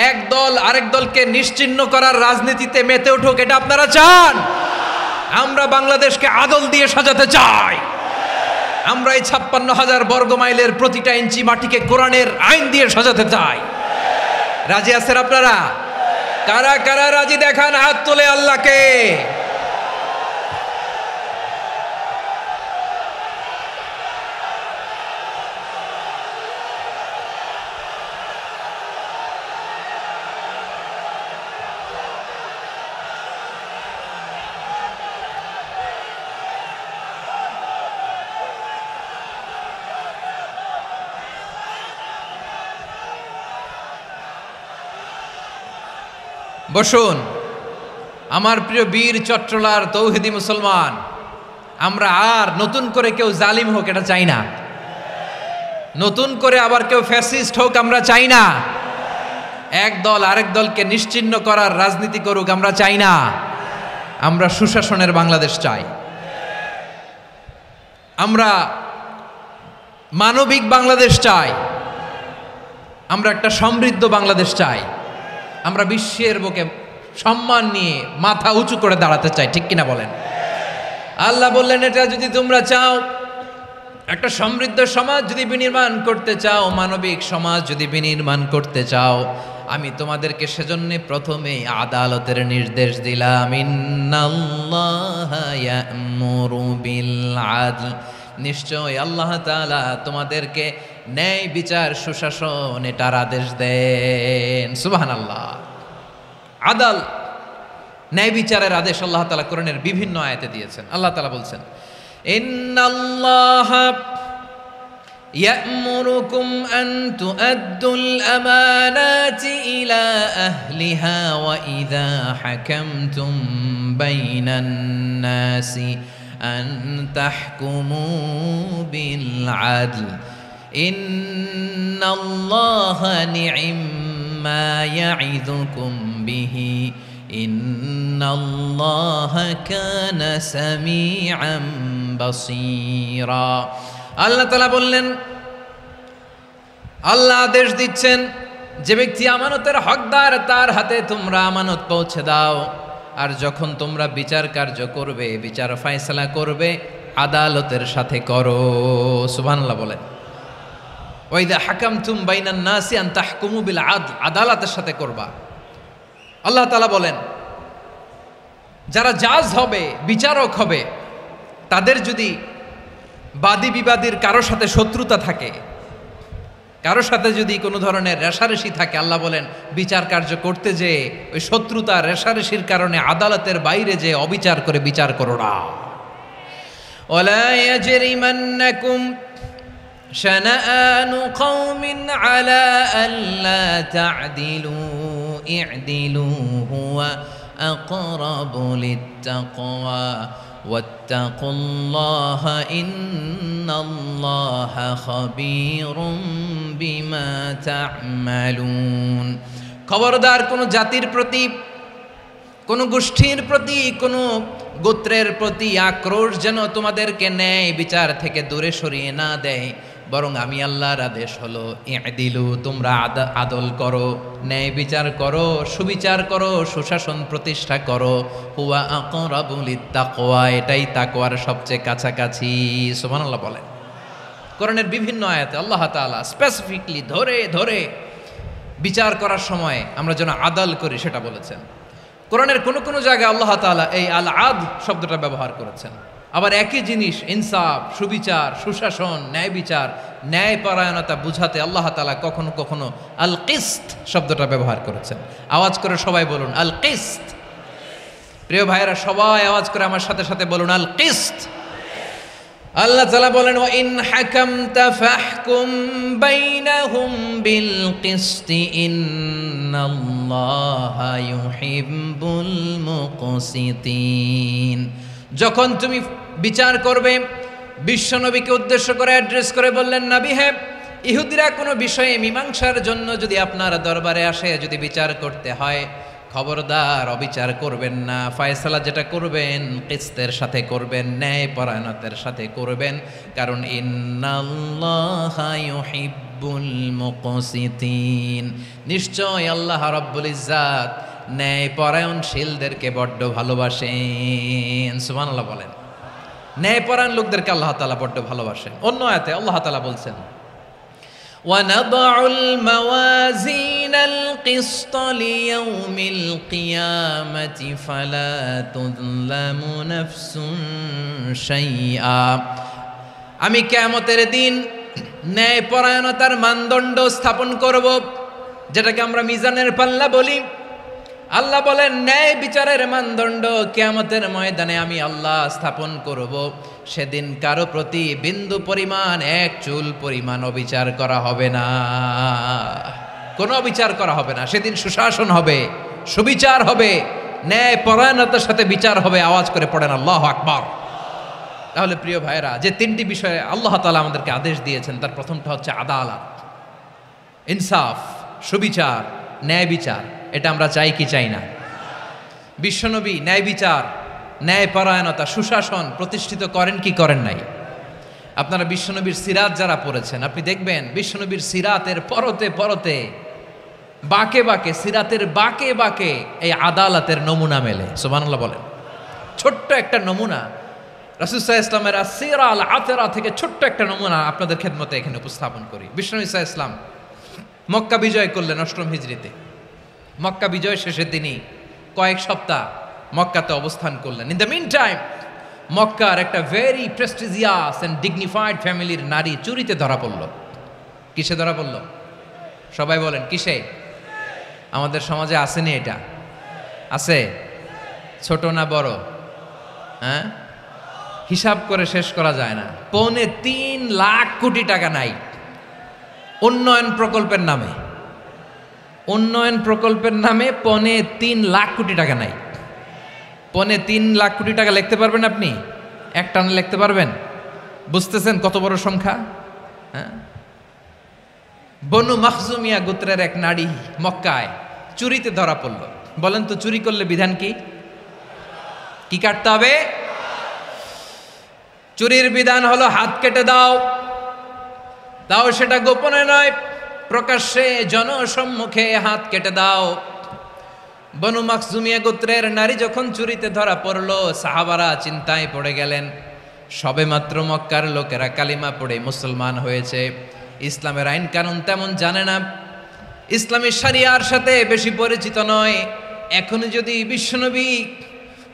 এক দল আরেক দলকে নিশ্চিহ্ন করার রাজনীতিতে মেতে উঠুক এটা আপনারা চান? আমরা বাংলাদেশকে আদল দিয়ে সাজাতে চাই। আমরা এই 56,000 বর্গ মাইলের প্রতিটা ইঞ্চি মাটিকে কোরআনের আইন দিয়ে সাজাতে চাই। রাজি আছেন আপনারা? কারা কারা রাজি দেখান হাত তোলে আল্লাহকে। বসুন আমার প্রিয় বীর চট্টলার তৌহিদি মুসলমান, আমরা আর নতুন করে কেউ জালিম হোক এটা চাই না, নতুন করে আবার কেউ ফ্যাসিস্ট হোক আমরা চাই না, এক দল আরেক দলকে নিশ্চিহ্ন করার রাজনীতি করুক আমরা চাই না। আমরা সুশাসনের বাংলাদেশ চাই, আমরা মানবিক বাংলাদেশ চাই, আমরা একটা সমৃদ্ধ বাংলাদেশ চাই, আমরা বিশ্বের বুকে সম্মান নিয়ে মাথা উঁচু করে দাঁড়াতে চাই, ঠিক কিনা বলেন? আল্লাহ বললেন, এটা যদি তোমরা চাও, একটা সমৃদ্ধ সমাজ যদি বিনির্মাণ করতে চাও, মানবিক সমাজ যদি বিনির্মাণ করতে চাও, আমি তোমাদেরকে সেজন্য প্রথমে আদালতের নির্দেশ দিলাম। ইন্নাল্লাহা ইয়া'মুরু বিল আদল, নিশ্চয় আল্লাহ তাআলা তোমাদেরকে ন্যায় বিচার সুশাসন এটার আদেশ দেন। সুবহানাল্লাহ। আদাল, ন্যায় বিচারের আদেশ আল্লাহ তাআলা কোরআনের বিভিন্ন আয়াতে দিয়েছেন। আল্লাহ তাআলা বলছেন, ইন্নাল্লাহা ইয়া'মুরুকুম আন তুআদ্দুল আমানাতি ইলা আহলিহা ওয়া ইযা হাকামতুম বাইনান নাসি আন তাহকুমু বিল আদল ইন্নাল্লাহা নি'ম্মা ইয়া'iযুকুম বিহি ইন্নাল্লাহা কানা সামিআন বাসীরা। আল্লাহ তাআলা বললেন, আল্লাহ আদেশ দিচ্ছেন, যে ব্যক্তি আমানতের হকদার তার হাতে তোমরা আমানত পৌঁছে দাও, আর যখন তোমরা বিচার কার্য করবে, বিচার ফয়সালা করবে, আদালতের সাথে করো। সুবহানাল্লাহ বলেন। ওয়া ইযা হাকামতুম বাইনান নাসি আন তাহকুমু বিল আদল, আদালতের সাথে করবা। আল্লাহ তাআলা বলেন, যারা জাজ হবে, বিচারক হবে, তাদের যদি বাদী বিবাদীর কারো সাথে শত্রুতা থাকে, কারো সাথে যদি কোনো ধরনের রেষারেষি থাকে, আল্লাহ বলেন বিচার কার্য করতে যে ওই শত্রুতা রেষারেষির কারণে আদালতের বাইরে যে অবিচার করে বিচার করো না। ওয়ালা ইয়াজরিমান্নাকুম শানাআনু কওমিন আলা আল্লা তা'দিলু ই'দিলু হুয়া আকরাবু লিত্তাকওয়া ওয়াত্তাকুল্লাহা ইন্নাল্লাহা খাবীরুম বিমা তা'মালুন। খবরদার কোনো জাতির প্রতি, কোনো গোষ্ঠীর প্রতি, কোনো গোত্রের প্রতি আক্রোশ যেন তোমাদেরকে ন্যায় বিচার থেকে দূরে সরিয়ে না দেয়, বরং আমি আল্লাহর আদেশ হলো ই'দিলু, তোমরা আদল করো, ন্যায় বিচার করো, সুবিচার করো, সুশাসন প্রতিষ্ঠা করো। হুয়া আকরাবু লিত্তাকওয়া, এটাই তাকওয়ার সবচেয়ে কাছাকাছি। সুবহানাল্লাহ বলেন। কোরআনের বিভিন্ন আয়াতে আল্লাহ তাআলা স্পেসিফিকলি ধরে ধরে বিচার করার সময় আমরা যেন আদল করি সেটা বলেছেন। কোরআনের কোন কোন জায়গায় আল্লাহ তাআলা এই আল আদল শব্দটা ব্যবহার করেছেন। আবার একই জিনিস ইনসাফ, সুবিচার, সুশাসন, ন্যায় বিচার, ন্যায়পরায়ণতা বুঝাতে আল্লাহ তাআলা কখনো কখনো আল কিসত শব্দটা ব্যবহার করেছেন। আওয়াজ করে সবাই বলুন আল কিসত। প্রিয় ভাইয়েরা, সবাই আওয়াজ করে আমার সাথে সাথে বলুন আল কিসত। আল্লাহ তাআলা বলেন, ওয়া ইন হাকামতা ফাহকুম বাইনাহুম বিল কিসতি ইন্নাল্লাহা ইউহিব্বুল মুকসিতিন। যখন তুমি বিচার করবে, বিশ্বনবীকে উদ্দেশ্য করে অ্যাড্রেস করে বললেন, নবী হে, ইহুদিরা কোনো বিষয়ে মীমাংসার জন্য যদি আপনার দরবারে আসে, যদি বিচার করতে হয়, খবরদার অবিচার করবেন না। ফয়সালা যেটা করবেন কিসতের সাথে করবেন, ন্যায় পরায়ণতার সাথে করবেন, কারণ ইন্নাল্লাহা ইউহিব্বুল মুকসিতিন, নিশ্চয় আল্লাহ রাব্বুল ইজ্জাত ন্যায় পরায়ণশীলদেরকে বড্ড ভালোবাসেন। সুবহানাল্লাহ বলেন। ন্যায় পরায়ণ লোকদেরকে আল্লাহ তাআলা বড্ড ভালোবাসেন। অন্য আয়াতে আল্লাহ তাআলা বলছেন, وَنَضَعُ الْمَوَازِينَ الْقِسْطَ لِيَوْمِ الْقِيَامَةِ فَلَا تُظْلَمُ نَفْسٌ شَيْئًا। আমি কিয়ামতের দিন ন্যায়পরায়ণতার মানদণ্ড স্থাপন করব, যেটাকে আমরা মিজানের পাল্লা বলি। আল্লাহ বলেন, ন্যায় বিচারের মানদণ্ড কিয়ামতের ময়দানে আমি আল্লাহ স্থাপন করব। সেদিন কারো প্রতি বিন্দু পরিমাণ, এক চুল পরিমাণ অবিচার করা হবে না, কোনো অবিচার করা হবে না। সেদিন সুশাসন হবে, সুবিচার হবে, ন্যায় পরায়ণতার সাথে বিচার হবে। আওয়াজ করে পড়েন আল্লাহু আকবার। তাহলে প্রিয় ভাইরা, যে তিনটি বিষয়ে আল্লাহ তাআলা আমাদেরকে আদেশ দিয়েছেন, তার প্রথমটা হচ্ছে আদালত, ইনসাফ, সুবিচার, ন্যায় বিচার। এটা আমরা চাই কি চাই না? বিশ্বনবী ন্যায় বিচার, ন্যায় পরায়ণতা, সুশাসন প্রতিষ্ঠিত করেন কি করেন নাই? আপনারা বিশ্বনবীর সিরাত যারা পড়েছেন, আপনি দেখবেন বিশ্বনবীর সিরাতের পরতে পরতে, বাঁকে বাঁকে, সিরাতের বাঁকে বাঁকে এই আদালতের নমুনা মেলে। সুবহানাল্লাহ বলেন। ছোট্ট একটা নমুনা রাসূল সাল্লাল্লাহু আলাইহি ওয়াসাল্লামের আসসিরা আল আতরা থেকে ছোট্ট একটা নমুনা আপনাদের খেদমতে এখানে উপস্থাপন করি। বিশ্বনবী সাল্লাল্লাহু আলাইহি ওয়াসাল্লাম মক্কা বিজয় করলেন ৮ম হিজরিতে। মক্কা বিজয় শেষে তিনি কয়েক সপ্তাহ মক্কাতে অবস্থান করলেন। ইন দ্য মিন টাইম মক্কার একটা ভেরি প্রেস্টিজিয়াস অ্যান্ড ডিগনিফাইড ফ্যামিলির নারী চুরিতে ধরা পড়ল। কিসে ধরা পড়ল? সবাই বলেন কিসে? আমাদের সমাজে আসেনি এটা? আছে? ছোট না বড়? হ্যাঁ, হিসাব করে শেষ করা যায় না। ৩.৫ লাখ কোটি টাকা নাই উন্নয়ন প্রকল্পের নামে। উন্নয়ন প্রকল্পের নামে ৩.৫ লাখ কোটি টাকা নাই। ৩.৫ লাখ কোটি টাকা লিখতে পারবেন আপনি? এক টানে লিখতে পারবেন? বুঝতেছেন কত বড় সংখ্যা? হ্যাঁ, বনু মাখজুমিয়া গোত্রের এক নারী মক্কায় চুরিতে ধরা পড়ল। বলেন তো, চুরি করলে বিধান কি? কি কাটতে হবে? চুরির বিধান হলো হাত কেটে দাও। তাও সেটা গোপনে নয়, প্রকাশ্যে জনসম্মুখে হাত কেটে দাও। বনু মাখজুমিয়া গোত্রের নারী যখন চুরিতে ধরা পড়ল, সাহাবারা চিন্তায় পড়ে গেলেন। সবেমাত্র মক্কার লোকেরা কালিমা পড়ে মুসলমান হয়েছে, ইসলামের আইন কানুন তেমন জানে না, ইসলামী শরিয়ার সাথে বেশি পরিচিত নয়। এখনো যদি বিশ্বনবী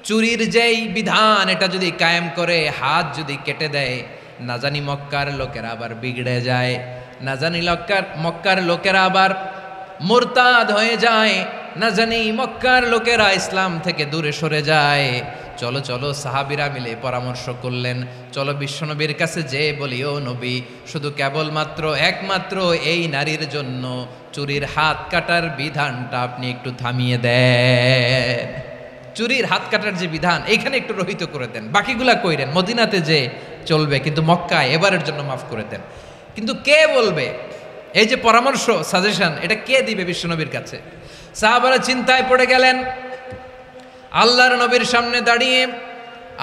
চুরির যেই বিধান এটা যদি কায়েম করে হাত যদি কেটে দেয়, না জানি মক্কার লোকেরা আবার বিগড়ে যায়, না জানি মক্কার লোকেরা আবার মুরতাদ হয়ে যায়, না জানি মক্কার লোকেরা ইসলাম থেকে দূরে সরে যায়। চলো চলো, সাহাবীরা মিলে পরামর্শ করলেন, চলো বিশ্বনবীর কাছে যে বলি, ও নবী, শুধু কেবলমাত্র একমাত্র এই নারীর জন্য চুরির হাত কাটার বিধানটা আপনি একটু থামিয়ে দেন। চুরির হাত কাটার যে বিধান এখানে একটু রহিত করে দেন, বাকিগুলা কইরেন মদিনাতে যে চলবে, কিন্তু মক্কায় এবারের জন্য মাফ করে দেন। কিন্তু কে বলবে? এই যে পরামর্শ, সাজেশন, এটা কে দিবে বিশ্বনবীর কাছে? সাহাবারা চিন্তায় পড়ে গেলেন। আল্লাহর নবীর সামনে দাঁড়িয়ে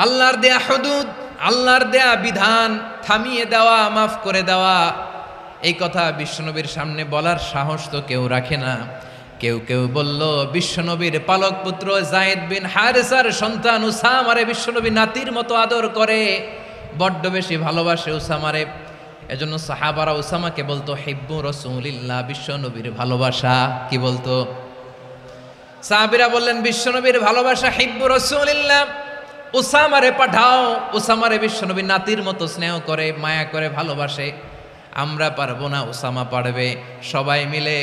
আল্লাহর দেয়া হুদুদ, আল্লাহর দেয়া বিধান থামিয়ে দেওয়া, মাফ করে দেওয়া, এই কথা বিশ্বনবীর সামনে বলার সাহস তো কেউ রাখে না। কেউ কেউ বলল, বিশ্বনবীর পালক পুত্র যায়েদ বিন হারেসার সন্তান উসামারে বিশ্বনবী নাতির মতো আদর করে, বড্ড বেশি ভালোবাসে উসামারে। এজন্য সাহাবারা উসামাকে বলতো হিব্বু রাসূলিল্লাহ, বিশ্বনবীর ভালোবাসা। কি বলতো? সাহাবীরা বললেন, বিশ্বনবীর ভালোবাসা হিব্বু রাসূলিল্লাহ, উসামারে পাঠাও। উসামারে বিশ্বনবী নাতির মতো স্নেহ করে, মায়া করে, ভালোবাসে। আমরা পারবো না, উসামা পারবে। সবাই মিলে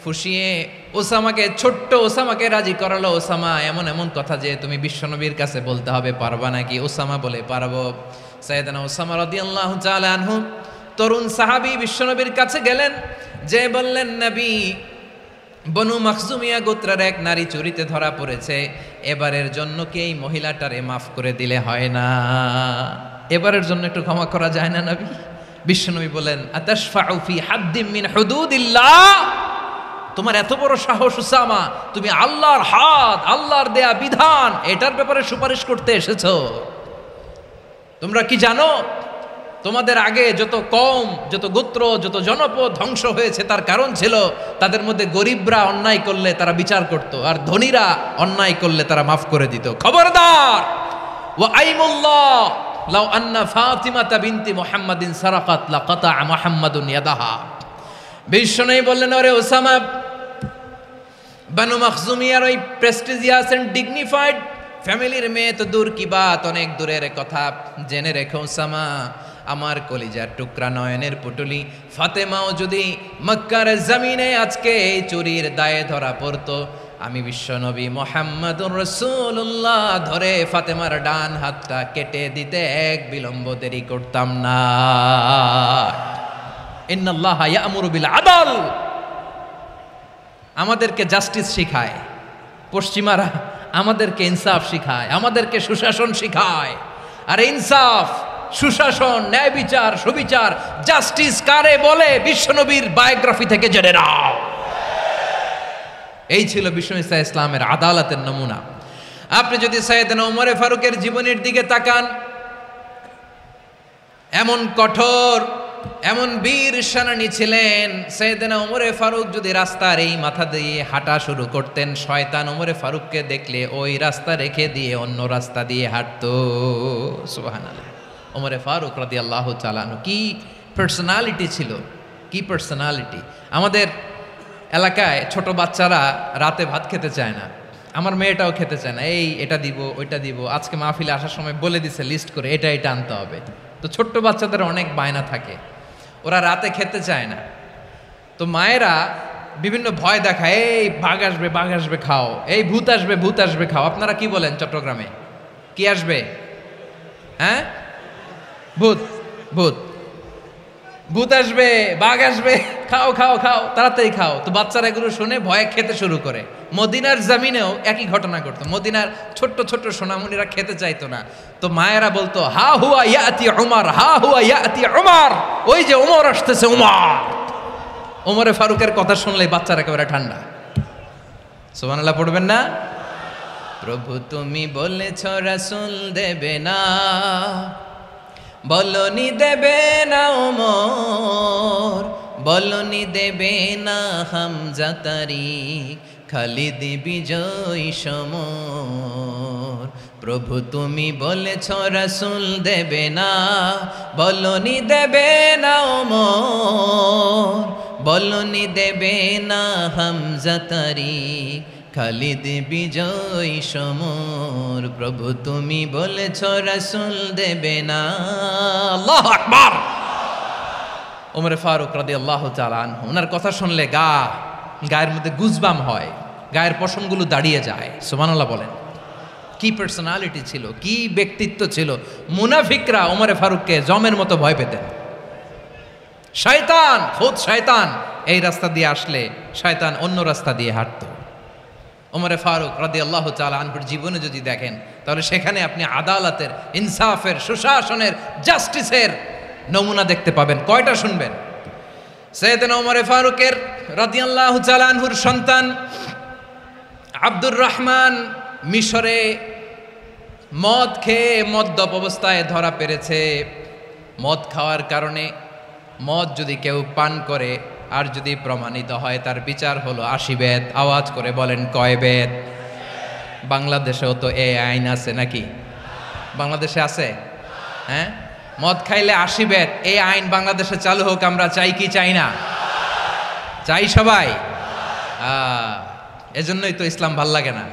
ফুসিয়ে ওসামাকে, ছোট্ট ওসামাকে রাজি করালো। ওসামা এমন এমন কথা যে তুমি বিশ্বনবীর কাছে বলতে হবে, পারবা নাকি? ওসামা বলে পারবো। সাইয়েদনা ওসামা রাদিয়াল্লাহু তাআলা আনহু তরুণ সাহাবী বিশ্বনবীর কাছে গেলেন, যে বললেন, নবী, বনু মাখজুমিয়া গোত্রের এক নারী চুরিতে ধরা পড়েছে, এবারের জন্য কি এই মহিলাটারে মাফ করে দিলে হয় না? এবারের জন্য একটু ক্ষমা করা যায় না নবী? বিশ্বনবী বলেন, আতাশফাউ ফি হাদ্দিম মিন হুদুদিল্লাহ, তোমার এত বড় সাহস উসামা, তুমি আল্লাহর হাদ, আল্লাহর দেয়া বিধান, এটার ব্যাপারে সুপারিশ করতে এসেছো? তোমরা কি জানো তোমাদের আগে যত কওম, যত গোত্র, যত জনপদ ধ্বংস হয়েছে তার কারণ ছিল তাদের মধ্যে গরিবরা অন্যায় করলে তারা বিচার করত, আর ধনীরা অন্যায় করলে তারা মাফ করে দিত। খবরদার! ওয়া আইমুল্লাহ লাউ আন্না ফাতিমাতা বিনতি মুহাম্মাদিন সারাকাত লাকাতা মুহাম্মাদুন ইয়াদাহা। বিশ্বনবী বললেন, ওরে ওসামা, বানু মাখজুমিয়ার ওই প্রেস্টিজিয়াস এন্ড ডিগনিফাইড ফ্যামিলির মেয়ে তো দূর কি বাত, অনেক দূরের কথা। জেনে রেখো ওসামা, আমার কলিজার টুকরা নয়নের পুটুলি ফাতেমাও যদি মক্কার জমিনে আজকে এই চুরির দায়ে ধরা পড়তো, আমি বিশ্বনবী মুহাম্মাদুর রাসূলুল্লাহ ধরে ফাতেমার ডান হাতটা কেটে দিতে এক বিলম্ব দেরি করতাম না। ইন্নাল্লাহা ইয়া'মুরু বিল আদল, আমাদেরকে জাস্টিস শিখায় পশ্চিমারা, আমাদেরকে ইনসাফ শিখায়, আমাদেরকে সুশাসন শিখায়। আর ইনসাফ, সুশাসন, ন্যায় বিচার, সুবিচার, জাস্টিস কারে বলে বিশ্বনবীর বায়োগ্রাফি থেকে জেনে নাও। এই ছিল বিশ্বনবী সাল্লাল্লাহু আলাইহি ইসলামের আদালতের নমুনা। আপনি যদি সাইয়েদনা ওমর ফারুকের জীবনের দিকে তাকান, এমন কঠোর, এমন বীর সেনানী ছিলেন। সাইয়েদনা ওমর ফারুক যদি রাস্তার এই মাথা দিয়ে হাঁটা শুরু করতেন, শয়তান ওমর ফারুককে দেখলে ওই রাস্তা রেখে দিয়ে অন্য রাস্তা দিয়ে হাঁটতো। সুবহানাল্লাহ। ওমর ফারুক রাদিয়াল্লাহু তাআলা আনহু কি পার্সোনালিটি ছিল, কি পার্সোনালিটি! আমাদের এলাকায় ছোট বাচ্চারা রাতে ভাত খেতে চায় না, আমার মেয়েটাও খেতে চায় না। এই এটা দিব, ওইটা দিব, আজকে মাহফিলে আসার সময় বলে দিছে লিস্ট করে এটা এটা আনতে হবে। তো ছোট্ট বাচ্চাদের অনেক বায়না থাকে, ওরা রাতে খেতে চায় না। তো মায়েরা বিভিন্ন ভয় দেখায়, এই বাঘ আসবে, বাঘ আসবে খাও, এই ভূত আসবে, ভূত আসবে খাও। আপনারা কি বলেন চট্টগ্রামে? কি আসবে? হ্যাঁ, ভূত, ভূত, ভূত আসবে, বাঘ আসবে, খাও খাও খাও, তাড়াতাড়ি খাও। তো বাচ্চারা এগুলো শুনে ভয়ে খেতে শুরু করে। মদিনার জমিনেও একই ঘটনা ঘটতো। মদিনার ছোট্ট ছোট্ট সোনামণিরা খেতে চাইতো না, তো মায়েরা বলতো, হা হুয়া ইয়াতি উমর, হা হুয়া ইয়াতি উমর, ওই যে উমর আসতেছে, উমর। ওমরে ফারুকের কথা শুনলে বাচ্চারা একেবারে ঠান্ডা। সুবহানাল্লাহ পড়বেন না? প্রভু তুমি বলেছ রাসূল দেবে না, বলনি দেবে না ওমর, বলনি দেবে না হামজা তারিক, খালিদ বিজয় সমর। প্রভু তুমি বলেছ রাসূল দেবে না, বলনি দেবে না ওমর, বলনি দেবে না হামজা তারিক, খালিদ বিজয় সমর। প্রভু তুমি বলেছ রাসূল দেবে না। আল্লাহু আকবার। ওমর ফারুক রাদিয়াল্লাহু তাআলা আনহু, ওনার কথা শুনলে গায়ের মধ্যে গুজবাম হয়, গায়ের পশমগুলো দাঁড়িয়ে যায়। সুবহানাল্লাহ বলেন। কি পার্সোনালিটি ছিল, কি ব্যক্তিত্ব ছিল! মুনাফিকরা ওমর ফারুককে জমের মতো ভয় পেতেন। শয়তান, খোদ শয়তান এই রাস্তা দিয়ে আসলে শয়তান অন্য রাস্তা দিয়ে হাঁটতো। ওমর ফারুক রাদিয়াল্লাহু তাআলা আনহুর জীবনে যদি দেখেন, তাহলে সেখানে আপনি আদালতের, ইনসাফের, সুশাসনের, জাস্টিসের নমুনা দেখতে পাবেন। কয়টা শুনবেন? সাইয়েদনা ওমর ফারুকের রাদিয়াল্লাহু তাআলা আনহুর সন্তান আব্দুর রহমান মিশরে মদ খেয়ে মদ্যপ অবস্থায় ধরা পড়েছে। মদ খাওয়ার কারণে, মদ যদি কেউ পান করে আর যদি প্রমাণিত হয়, তার বিচার হলো 80 বেত। আওয়াজ করে বলেন কয় বেত? বাংলাদেশেও তো এই আইন আছে নাকি? বাংলাদেশে আছে? হ্যাঁ, মদ খাইলে 80 বেত, এই আইন বাংলাদেশে চালু হোক। আমরা চাই কি চাই না? চাই সবাই। এজন্যই তো ইসলাম ভাল লাগে না।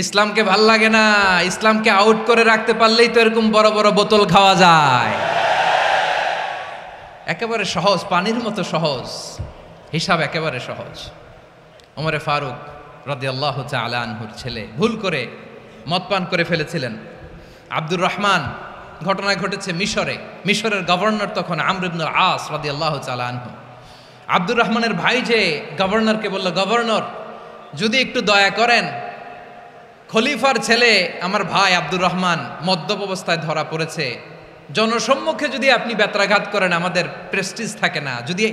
ইসলামকে ভাল লাগে না। ইসলামকে আউট করে রাখতে পারলেই তো এরকম বড় বড় বোতল খাওয়া যায়। একেবারে সহজ, পানির মতো সহজ। হিসাব একেবারে সহজ। ওমরে ফারুক রাদিয়াল্লাহু তাআলা আনহুর ছেলে ভুল করে মদ পান করে ফেলেছিলেন। আব্দুর রহমান, ঘটনা ঘটেছে মিশরে। মিশরের গভর্নর তখন আমর ইবনুল আস রাদিয়াল্লাহু তাআলা আনহু। আব্দুর রহমানের ভাই যে গভর্নরকে বলল, গভর্নর যদি একটু দয়া করেন, খলিফার ছেলে আমার ভাই আব্দুর রহমান মদ্যপ অবস্থায় ধরা পড়েছে, জনসম্মুখে যদি আপনি বেত্রাঘাত করেন আমাদের প্রেস্টিজ থাকে না, যদি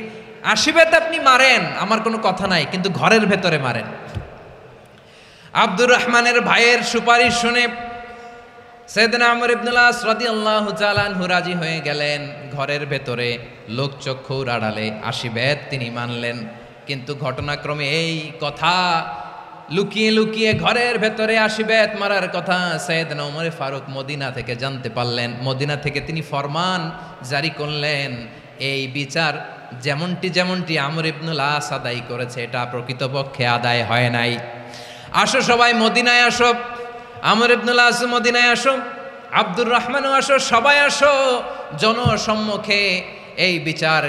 আশীর্বাদ আপনি মারেন আমার কোনো কথা নাই, কিন্তু ঘরের ভেতরে মারেন। আব্দুর রহমানের ভাইয়ের সুপারিশ শুনে সাইয়েদনা আমর ইবনুল আস রাদিয়াল্লাহু তাআলা আনহু রাজি হয়ে গেলেন। ঘরের ভেতরে লোকচক্ষুর আড়ালে আশীর্বাদ তিনি মানলেন। কিন্তু ঘটনাক্রমে এই কথা লুকিয়ে লুকিয়ে ঘরের ভেতরে আশীর্বাদ মারার কথা সাইয়েদনা ওমর ফারুক মদিনা থেকে জানতে পারলেন। মদিনা থেকে তিনি ফরমান জারি করলেন, এই বিচার যেমনটি আমর ইবনুল আস আদায় করেছে এটা প্রকৃতপক্ষে আদায় হয় নাই। আসো সবাই মদিনায় আসো, আমর ইবনুল আস মদিনায় আসো, আব্দুর রহমানও আসো, সবাই আসো, জনসম্মুখে এই বিচার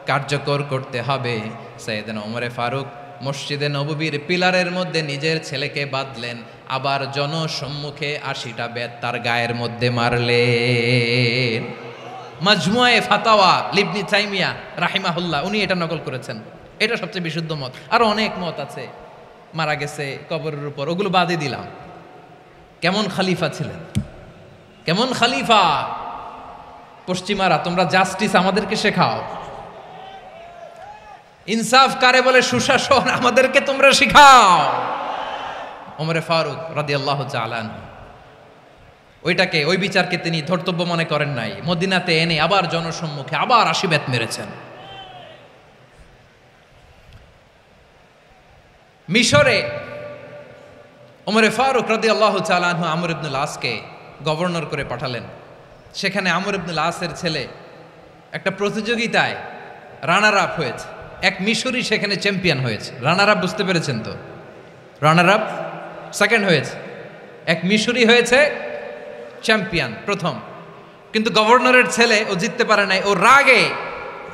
কার্যকর করতে হবে। সাইয়েদনা ওমর ফারুক মসজিদে নববীর পিলারের মধ্যে নিজের ছেলেকে বাঁধলেন, আবার জনসম্মুখে ৮০টা বেত তার গায়ের মধ্যে মারলেন। মাজমুয়ে ফাতাওয়া ইবনে তাইমিয়া রাহিমাহুল্লাহ উনি এটা নকল করেছেন। এটা সবচেয়ে বিশুদ্ধ মত। আরো অনেক মত আছে, মারা গেছে কবরের উপর, ওগুলো বাদই দিলাম। কেমন খলিফা ছিলেন, কেমন খলিফা! পশ্চিমারা তোমরা জাস্টিস আমাদেরকে শেখাও, ইনসাফ কারে বলে সুশাসন আমাদেরকে তোমরা শিখাও। ওমরে ফারুক রাদিয়াল্লাহু তাআলা আনহু ওই বিচারকে তিনি ধর্তব্য মনে করেন নাই। মদিনাতে এনে আবার জনসম্মুখে আবার ৮০ বেত মেরেছেন। মিশরে ওমরে ফারুক রাদিয়াল্লাহু তাআলা আনহু আমর ইবনুল আসকে গভর্নর করে পাঠালেন। সেখানে আমর ইবনুল আসের ছেলে একটা প্রতিযোগিতায় রানার আপ হয়েছে। এক মিশরি সেখানে চ্যাম্পিয়ন হয়েছে। রানার আপ বুঝতে পেরেছেন তো? রানার আপ সেকেন্ড হয়েছে, এক মিশরি হয়েছে চ্যাম্পিয়ন প্রথম। কিন্তু গভর্নরের ছেলে ও জিততে পারে নাই। ও রাগে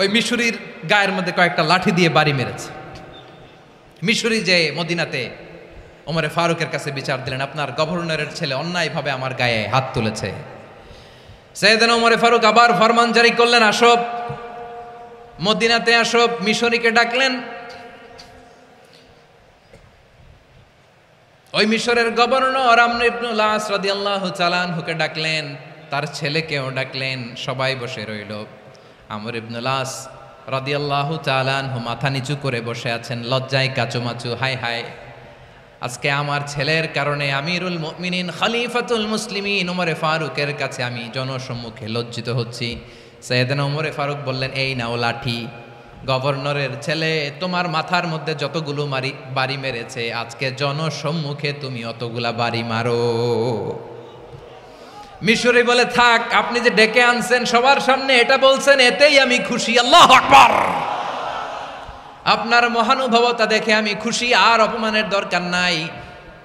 ওই মিশরির গায়ের মধ্যে কয়েকটা লাঠি দিয়ে বাড়ি মেরেছে। মিশরি যে মদিনাতে ওমরে ফারুকের কাছে বিচার দিলেন, আপনার গভর্নরের ছেলে অন্যায়ভাবে আমার গায়ে হাত তুলেছে। সাইয়েদনা ওমরে ফারুক আবার ফরমান জারি করলেন, আসো মদিনাতে আসো। মিশরীকে ডাকলেন। ওই মিশরের গভর্নর আমর ইবনুল আস রাদিয়াল্লাহু তাআলা আনহুকে ডাকলেন, তার ছেলেকেও ডাকলেন। সবাই বসে রইল। আমর ইবনুল আস রাদিয়াল্লাহু তাআলা আনহু মাথা নিচু করে বসে আছেন, লজ্জায় কাচুমাচু। হায় হায়, আজকে আমার ছেলের কারণে আমিরুল মুমিনিন খলিফাতুল মুসলিমিন ওমরে ফারুকের কাছে আমি জনসম্মুখে লজ্জিত হচ্ছি। সাইয়েদনা ওমরে ফারুক বললেন, এই নাও লাঠি, গভর্নরের ছেলে তোমার মাথার মধ্যে যতগুলো বাড়ি মেরেছে আজকে জনসম্মুখে তুমি অতগুলা বাড়ি মারো। মিশরি বলে, থাক, আপনি যে ডেকে আনছেন সবার সামনে এটা বলছেন, এতেই আমি খুশি। আল্লাহু আকবার! আপনার মহানুভবতা দেখে আমি খুশি, আর অপমানের দরকার নাই।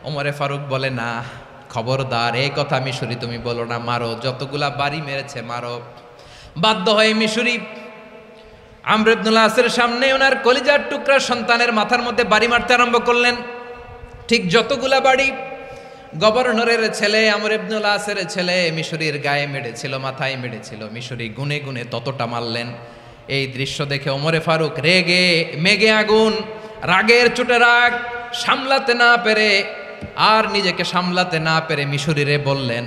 ওমরে ফারুক বলে, না, খবরদার, এই কথা মিশরি তুমি বলো না, মারো, যতগুলা বাড়ি মেরেছে মারো। বাধ্য হয়ে মিশরি আমর ইবনুল আসের সামনে ওনার কলিজার টুকরা সন্তানের মাথার মধ্যে বাড়ি মারতে আরম্ভ করলেন। ঠিক যতগুলা বাড়ি গভর্নরের ছেলে আমর ইবনুল আসের ছেলে মিশরির গায়ে মেরেছিল, মাথায় মেরেছিল, মিশরি গুনে গুনে ততটা মারলেন। এই দৃশ্য দেখে ওমরে ফারুক রেগে মেগে আগুন, রাগের চোটে রাগ সামলাতে না পেরে আর নিজেকে সামলাতে না পেরে মিশরিরে বললেন,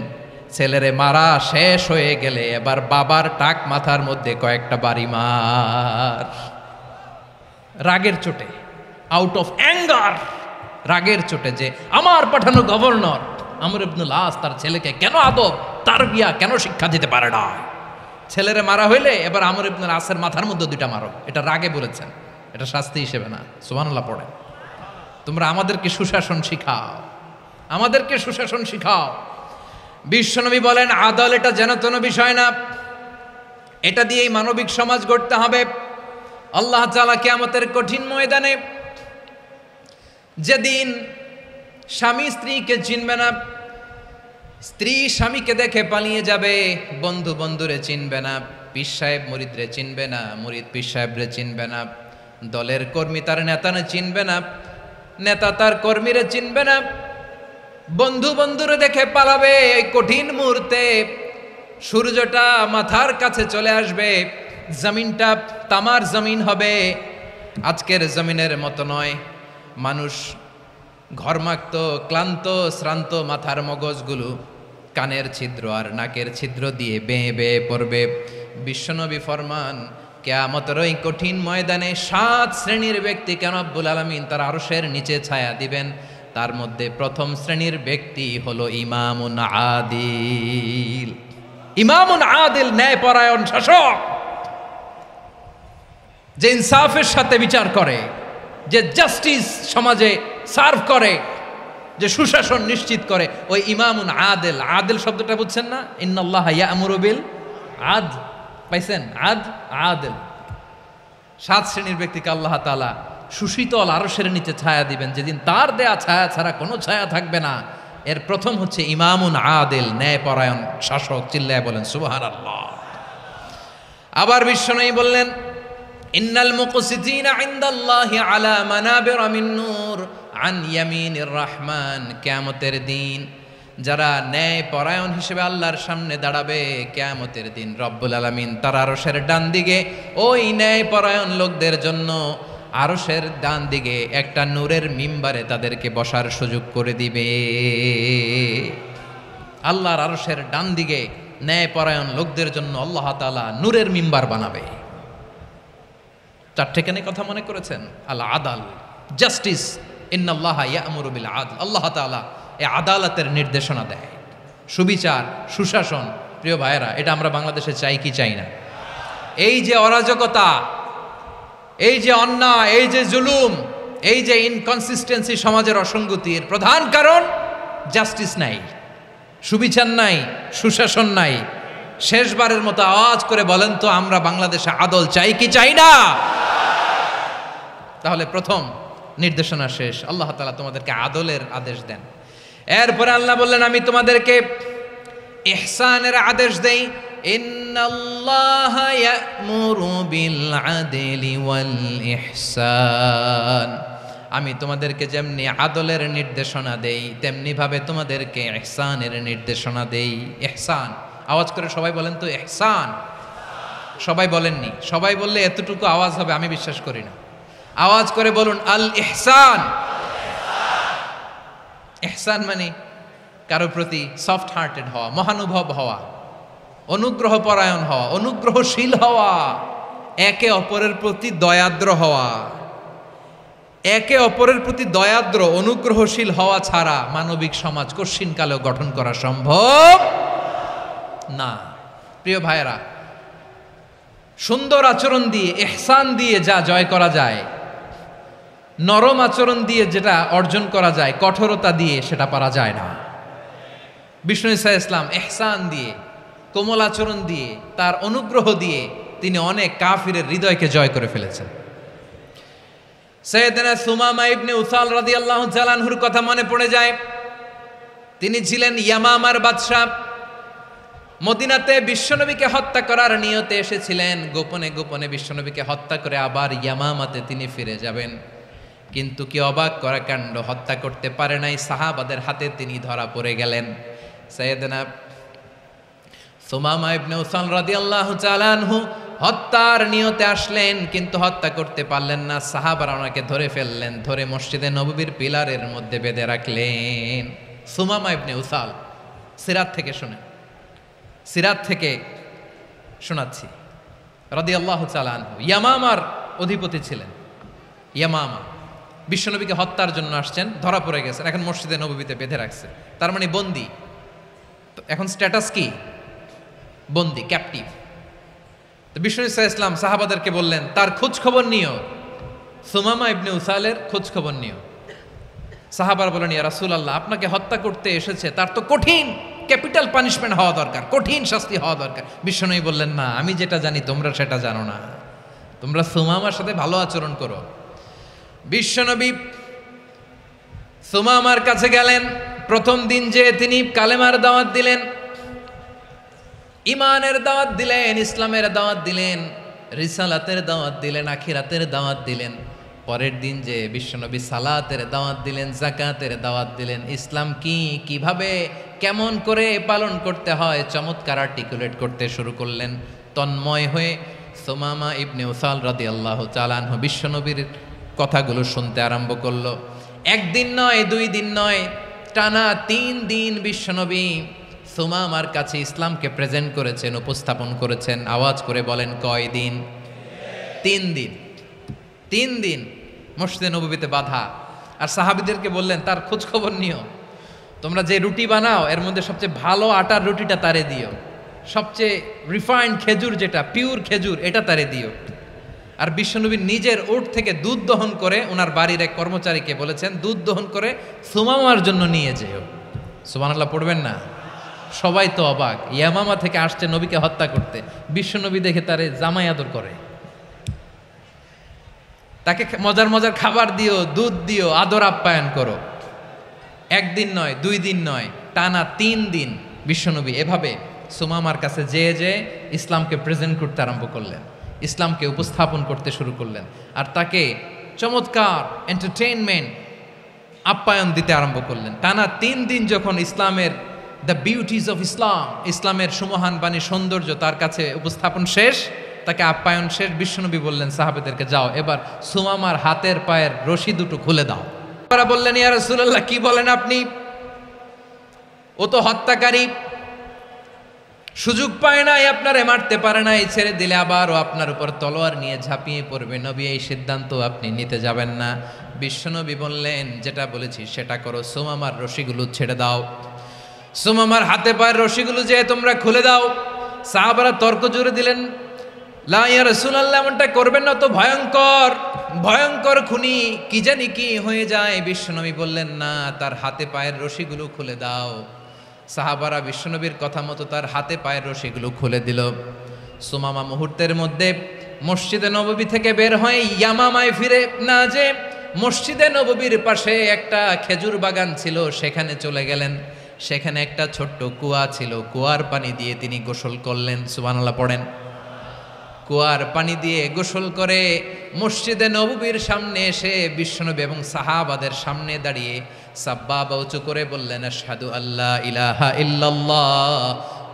ছেলেরে মারা শেষ হয়ে গেলে এবার বাবার টাক মাথার মধ্যে কয়েকটা বাড়ি মার। রাগের চোটে, আউট অফ অ্যাঙ্গার, রাগের চোটে যে আমার পাঠানো গভর্নর আমর ইবনুল আস তার ছেলেকে কেন আদব তারবিয়া কেন শিক্ষা দিতে পারে না। ছেলেরে মারা হইলে এবার আমর ইবনুল আসের মাথার মধ্যে দুইটা মারো। এটা রাগে বলেছেন, এটা শাস্তি হিসেবে না। সুবহানাল্লাহ পড়ে। তোমরা আমাদেরকে সুশাসন শিখাও, আমাদেরকে সুশাসন শিখাও। বিশ্বনবী বলেন, আদল এটা যেন তেন বিষয় না, এটা দিয়েই মানবিক সমাজ গড়তে হবে। আল্লাহ তাআলা কিয়ামতের কঠিন ময়দানে যেদিন স্বামী স্ত্রীকে চিনবে না, স্ত্রী স্বামীকে দেখে পালিয়ে যাবে, বন্ধু বন্ধুরে চিনবে না, পীর সাহেব মুরিদরে চিনবে না, মুরিদ পীর সাহেবরে চিনবে না, দলের কর্মী তার নেতা চিনবে না, নেতা তার কর্মীরে চিনবে না, বন্ধু বন্ধুরে দেখে পালাবে। এই কঠিন মুহূর্তে সূর্যটা মাথার কাছে চলে আসবে, জমিনটা তামার জমিন হবে। আজকের জমিনের মতো নয়, মানুষ ঘর্মাক্ত, ক্লান্ত, শ্রান্ত মাথার মগজগুলো কানের ছিদ্র আর নাকের ছিদ্র দিয়ে বেয়ে বেয়ে পড়বে। বিশ্বনবী ফরমান, কিয়ামতের ওই কঠিন ময়দানে 7 শ্রেণীর ব্যক্তিকে রব্বুল আলামিন তার আরশের নিচে ছায়া দিবেন। তার মধ্যে প্রথম শ্রেণীর ব্যক্তি হলো ইমামুন আদিল। ইমামুন আদিল, ন্যায়পরায়ণ শাসক, যে ইনসাফের সাথে বিচার করে, যে জাস্টিস সমাজে সার্ভ করে, যে সুশাসন নিশ্চিত করে, ওই ইমামুন আদিল। আদিল শব্দটা বুঝছেন না? ইন্নাল্লাহা ইয়া'মুরু বিল আদল, পাইছেন? আদিল। 7 শ্রেণীর ব্যক্তিকে আল্লাহ তাআলা সুশীতল আরশের নিচে ছায়া দিবেন, যেদিন তার দেয়া ছায়া ছাড়া কোনো ছায়া থাকবে না। এর প্রথম হচ্ছে ইমামুন আদিল, ন্যায়পরায়ণ শাসক। চিল্লায় বলেন সুবহানাল্লাহ। আবার বিশ্বনবী বললেন, ইন্নাল মুকসিতিনা ইনদাল্লাহি আলা মানাবির মিন নূর আন ইয়ামিনির রহমান। কিয়ামতের দিন যারা ন্যায়পরায়ণ হিসেবে আল্লাহর সামনে দাঁড়াবে, কিয়ামতের দিন রব্বুল আলামিন তার আরশের ডান দিকে ওই ন্যায়পরায়ণ লোকদের জন্য আরশের ডান দিকে একটা নূরের মিম্বারে তাদেরকে বসার সুযোগ করে দিবে। আল্লাহর আরশের ডান দিকে ন্যায়পরায়ণ লোকদের জন্য আল্লাহ তাআলা নূরের মিম্বার বানাবে। 4টেখানে কথা মনে করেছেন? আল আদাল, জাস্টিস। ইন্নাল্লাহা ইয়া'মুরু বিল আদল। আল্লাহ তাআলা এই আদালতের নির্দেশনা দেয়, সুবিচার, সুশাসন। প্রিয় ভাইয়েরা, এটা আমরা বাংলাদেশে চাই কি চাই না? এই যে অরাজকতা, এই যে অন্যায়, এই যে জুলুম, এই যে ইনকনসিস্টেন্সি সমাজের অসঙ্গতির প্রধান কারণ জাস্টিস নাই, সুবিচার নাই, সুশাসন নাই। শেষবারের মতো আওয়াজ করে বলেন তো, আমরা বাংলাদেশে আদল চাই কি চাই না? তাহলে প্রথম নির্দেশনা শেষ, আল্লাহ তাআলা তোমাদেরকে আদলের আদেশ দেন। এরপরে আল্লাহ বললেন, আমি তোমাদেরকে ইহসানের আদেশ দেই। ইন্নাল্লাহা ইয়া'মুরু বিল আদলি ওয়াল ইহসান। আমি তোমাদেরকে যেমনি আদলের নির্দেশনা দেই, তেমনি ভাবে তোমাদেরকে ইহসানের নির্দেশনা দেই। ইহসান, আওয়াজ করে সবাই বলেন তো ইহসান। সবাই বলেননি, সবাই বললে এতটুকু আওয়াজ হবে আমি বিশ্বাস করি না। আওয়াজ করে বলুন আল ইহসান। ইহসান মানে কারো প্রতি সফট হার্টেড হওয়া, মহানুভব হওয়া, অনুগ্রহ পরায়ণ হওয়া, অনুগ্রহশীল হওয়া, একে অপরের প্রতি দয়াদ্র হওয়া। একে অপরের প্রতি দয়াদ্র, অনুগ্রহশীল হওয়া ছাড়া মানবিক সমাজ কশিনকালেও গঠন করা সম্ভব না। প্রিয় ভাইয়েরা, সুন্দর আচরণ দিয়ে, ইহসান দিয়ে যা জয় করা যায়, নরম আচরণ দিয়ে যেটা অর্জন করা যায়, কঠোরতা দিয়ে সেটা পারা যায় না। বিষ্ণু ঈসা ইসলাম ইহসান দিয়ে, কোমল আচরণ দিয়ে, তার অনুগ্রহ দিয়ে তিনি অনেক কাফিরের হৃদয়কে জয় করে ফেলেছেন। সাইয়েদনা সুমামা ইবনে উসাল রাদিয়াল্লাহু তাআলা আনহুর কথা মনে পড়ে যায়। তিনি ছিলেন ইয়ামামার বাদশা। মদিনাতে বিশ্বনবীকে হত্যা করার নিয়তে এসেছিলেন। গোপনে গোপনে বিশ্বনবীকে হত্যা করে আবার ইয়ামামাতে তিনি ফিরে যাবেন। কিন্তু কি অবাক করা কাণ্ড, হত্যা করতে পারে নাই, সাহাবাদের হাতে তিনি ধরা পড়ে গেলেন। সাইয়েদনা সুমামা ইবনে উসাল রাদিয়াল্লাহু তাআলা আনহু হত্যার নিয়তে আসলেন, কিন্তু হত্যা করতে পারলেন না। সাহাবারা ওনাকে ধরে ফেললেন, ধরে মসজিদে নববীর পিলারের মধ্যে বেঁধে রাখলেন। সুমামা ইবনে উসাল, সিরাত থেকে শুনে, সিরাত থেকে শোনাচ্ছি, রাদিয়াল্লাহু তাআলা আনহু ইয়ামামার অধিপতি ছিলেন। ইয়ামামা বিশ্বনবীকে হত্যার জন্য আসছেন, ধরা পড়ে গেছেন, এখন মসজিদে নববীতে বেঁধে রাখছে, তার মানে বন্দী। তো এখন স্ট্যাটাস কি? বন্দী, ক্যাপটিভ। তো বিষ্ণু ঈসা ইসলাম সাহাবাদেরকে বললেন, তার খোঁজ খবর নিও, সুমামা ইবনে উসালের খোঁজ খবর নিও। সাহাবার বলেন, ইয়া রাসূলুল্লাহ, আপনাকে হত্যা করতে এসেছে, তার তো কঠিন ক্যাপিটাল পানিশমেন্ট হওয়া দরকার, কঠিন শাস্তি হওয়া দরকার। বিশ্বনবী বললেন, না, আমি যেটা জানি তোমরা সেটা জানো না, তোমরা সুমামার সাথে ভালো আচরণ করো। বিশ্বনবী সুমামার কাছে গেলেন। প্রথম দিন যে তিনি কালেমার দাওয়াত দিলেন, ইমানের দাওয়াত দিলেন, ইসলামের দাওয়াত দিলেন। রিসালাতের দাওয়াত দিলেন, আখিরাতের দাওয়াত দিলেন। পরের দিন যে বিশ্বনবী সালাতের দাওয়াত দিলেন, যাকাতের দাওয়াত দিলেন, ইসলাম কি, কিভাবে, কেমন করে পালন করতে হয় চমৎকার আর্টিকুলেট করতে শুরু করলেন। তন্ময় হয়ে সুমামা ইবনে উসাল রাদিয়াল্লাহু তাআলা আনহু বিশ্বনবীর কথাগুলো শুনতে আরম্ভ করলো। একদিন নয়, 2 দিন নয়, টানা 3 দিন বিশ্বনবী সুমামার কাছে ইসলামকে প্রেজেন্ট করেছেন, উপস্থাপন করেছেন। আওয়াজ করে বলেন, কয় দিন? 3 দিন। 3 দিন মসজিদে নববীতে বাধা। আর সাহাবীদেরকে বললেন, তার খোঁজ খবর নিও, তোমরা যে রুটি বানাও এর মধ্যে সবচেয়ে ভালো আটার রুটিটা তারে দিও, সবচেয়ে রিফাইন্ড খেজুর, যেটা পিওর খেজুর, এটা তারে দিও। আর বিশ্বনবী নিজের উট থেকে দুধ দহন করে ওনার বাড়ির এক কর্মচারীকে বলেছেন, দুধ দহন করে সুমামার জন্য নিয়ে যেও। সুবহানাল্লাহ পড়বেন না? সবাই তো অবাক, ইয়ামামা থেকে আসছে নবীকে হত্যা করতে, বিশ্বনবী দেখে তারে জামাই আদর করে, তাকে মজার মজার খাবার দিও, দুধ দিও, আদর আপ্যায়ন করো। 1 দিন নয়, 2 দিন নয়, টানা 3 দিন বিশ্বনবী এভাবে সুমামার কাছে যেয়ে ইসলামকে প্রেজেন্ট করতে আরম্ভ করলেন, ইসলামকে উপস্থাপন করতে শুরু করলেন। আর তাকে চমৎকার এন্টারটেইনমেন্ট, আপ্যায়ন দিতে আরম্ভ করলেন। টানা 3 দিন যখন ইসলামের দ্য বিউটিজ অফ ইসলাম, ইসলামের সুমহান বাণী, সৌন্দর্য তার কাছে উপস্থাপন শেষ, তাকে আপ্যায়ন শেষ, বিশ্বনবী বললেন সাহাবেদেরকে, যাও এবার সুমামার হাতের পায়ের রশি দুটো খুলে দাও। তারা বললেন, ইয়া রাসূলুল্লাহ, কি বলেন আপনি? ও তো হত্যাকারী, সুযোগ পায় নাই, আপনারে মারতে পারে নাই, ছেড়ে দিলে আবার ও আপনার উপর তলোয়ার নিয়ে ঝাঁপিয়ে পড়বে। নবী, এই সিদ্ধান্ত আপনি নিতে যাবেন না। বিশ্বনবী বললেন, যেটা বলেছি সেটা করো, সুমামার রশিগুলো ছেড়ে দাও, সুমামার হাতে পায়ের রশিগুলো যে তোমরা খুলে দাও। সাহাবারা তর্ক জুড়ে দিলেন, লা ইয়া রাসূলুল্লাহ, এমনটা করবেন না, তো ভয়ঙ্কর ভয়ঙ্কর খুনি, কি জানি কি হয়ে যায়। বিশ্বনবী বললেন, না, তার হাতে পায়ের রশিগুলো খুলে দাও। সাহাবারা বিশ্বনবীর কথা মতো তার হাতে পায়ের রশিগুলো খুলে দিল। সুমামা মুহূর্তের মধ্যে মসজিদে নববী থেকে বের হয়ে ইয়ামামায় ফিরে না যে মসজিদে নববীর পাশে একটা খেজুর বাগান ছিল, সেখানে চলে গেলেন। সেখানে একটা ছোট্ট কুয়া ছিল, কুয়ার পানি দিয়ে তিনি গোসল করলেন। সুবহানাল্লাহ পড়েন। কুয়ার পানি দিয়ে গোসল করে মসজিদে নববীর সামনে এসে বিশ্বনবী এবং সাহাবাদের সামনে দাঁড়িয়ে সাব্বাবা উঁচু করে বললেন, আশহাদু আল্লা ইলাহা ইল্লাল্লাহ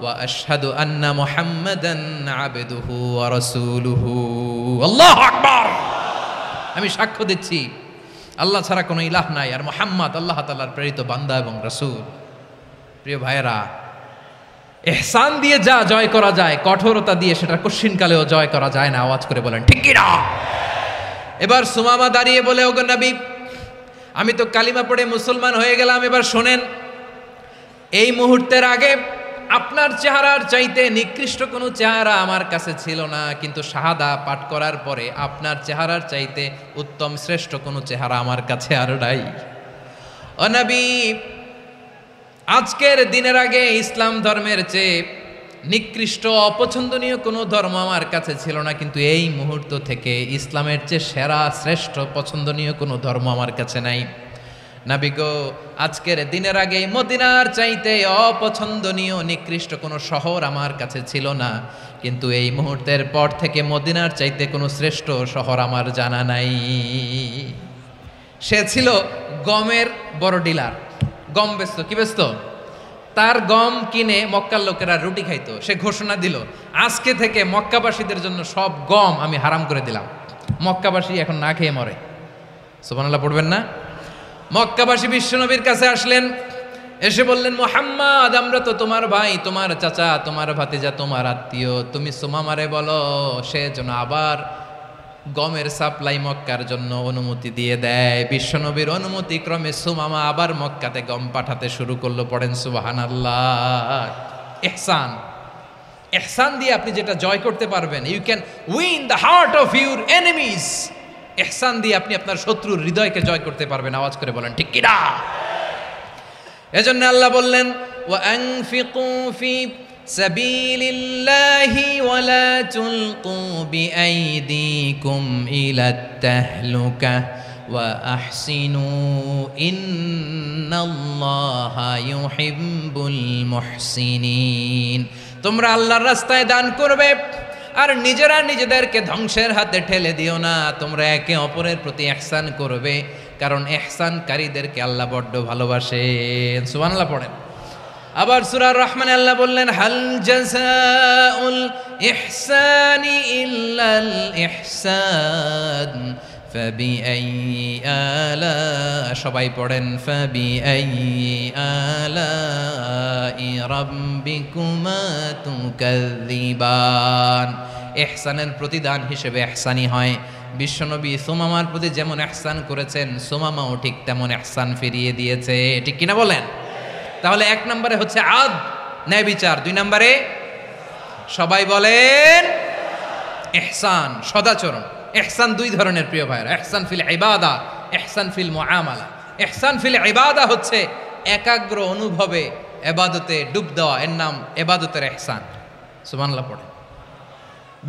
ওয়া আশহাদু আন্না মুহাম্মাদান আবদুহু ওয়া রাসূলুহু। আল্লাহু আকবার। আমি সাক্ষ্য দিচ্ছি আল্লাহ ছাড়া কোনো ইলাহ নাই, আর মুহাম্মদ আল্লাহ তাআলার প্রেরিত বান্দা এবং রাসূল। প্রিয় ভাইয়েরা, ইহসান দিয়ে যা জয় করা যায়, কঠোরতা দিয়ে সেটা কঠিনকালেও জয় করা যায় না। আওয়াজ করে বলেন, ঠিক কি না? এবার সুমামা দাঁড়িয়ে বলে, ওগো নবী, আমি তো কালিমা পড়ে মুসলমান হয়ে গেলাম, এবার শোনেন, এই মুহূর্তের আগে আপনার চেহারার চাইতে নিকৃষ্ট কোনো চেহারা আমার কাছে ছিল না, কিন্তু শাহাদা পাঠ করার পরে আপনার চেহারার চাইতে উত্তম শ্রেষ্ঠ কোনো চেহারা আমার কাছে আর নাই। ও নবী, আজকের দিনের আগে ইসলাম ধর্মের চেয়ে নিকৃষ্ট অপছন্দনীয় কোনো ধর্ম আমার কাছে ছিল না, কিন্তু এই মুহূর্ত থেকে ইসলামের চেয়ে সেরা শ্রেষ্ঠ পছন্দনীয় কোনো ধর্ম আমার কাছে নাই। নবী গো, আজকের দিনের আগে মদিনার চাইতে অপছন্দনীয় নিকৃষ্ট কোনো শহর আমার কাছে ছিল না, কিন্তু এই মুহূর্তের পর থেকে মদিনার চাইতে কোনো শ্রেষ্ঠ শহর আমার জানা নাই। সে ছিল গমের বড় ডিলার, গম বেচতো। কি বেচতো? তার গম কিনে মক্কার লোকেরা রুটি খাইতো। সে ঘোষণা দিল, আজকে থেকে মক্কাবাসীদের জন্য সব গম আমি হারাম করে দিলাম, মক্কাবাসী এখন না খেয়ে মরে। সুবহানাল্লাহ পড়বেন না? মক্কাবাসী বিশ্বনবীর কাছে আসলেন, এসে বললেন, মুহাম্মদ, আমরা তো তোমার ভাই, তোমার চাচা, তোমার ভাতিজা, তোমার আত্মীয়, তুমি সুমামারে বলো সে যেন আবার গমের সাপ্লাই মক্কার জন্য অনুমতি দিয়ে দেয়। বিশ্বনবীর অনুমতি ক্রমে সুমামা আবার মক্কাতে গম পাঠাতে শুরু করলো। পড়েন সুবহানাল্লাহ। ইহসান, ইহসান দিয়ে আপনি যেটা জয় করতে পারবেন, you can win the heart of your enemies. ইহসান দিয়ে আপনি আপনার শত্রুর হৃদয়কে জয় করতে পারবেন। আওয়াজ করে বলেন, ঠিক কি না? এজন্য আল্লাহ বললেন, ওয়া আনফিকু ফি সাবিলিল্লাহি ওয়া লা তুলকু বিআইদিকুম ইলাত তাহলুকা ওয়া আহসিনু ইন্নাল্লাহা ইউহিব্বুল মুহসিনিন। তোমরা আল্লাহর রাস্তায় দান করবে, আর নিজেরা নিজেদেরকে ধ্বংসের হাতে ঠেলে দিও না, তোমরা একে অপরের প্রতি ইহসান করবে, কারণ ইহসানকারীদেরকে আল্লাহ বড্ড ভালোবাসেন। সুবহানাল্লাহ পড়েন। আবার সূরা রহমানে আল্লাহ বললেন, হাল জাযাউল ইহসানি ইল্লাল ইহসান ফাবিআইয়ি আলা, সবাই পড়েন, ফাবিআইয়ি আলাই রাব্বিকুমা তুকাযযিবান। ইহসানের প্রতিদান হিসেবে ইহসানই হয়। বিশ্বনবী সুমামার প্রতি যেমন ইহসান করেছেন, সুমামাও ঠিক তেমন ইহসান ফিরিয়ে দিয়েছে। ঠিক কিনা বলেন? তাহলে 1 নম্বরে হচ্ছে আদ, ন্যায় বিচার। 2 নম্বরে সবাই বলেন ইহসান, সদাচরণ। ইহসান 2 ধরনের প্রিয় ভাইরা, ইহসান ফিল ইবাদা, ইহসান ফিল মুআমালা। ইহসান ফিল ইবাদা হচ্ছে একাগ্র অনুভবে ইবাদতে ডুব দেওয়া, এর নাম ইবাদতের ইহসান। সুবহানাল্লাহ পড়ে।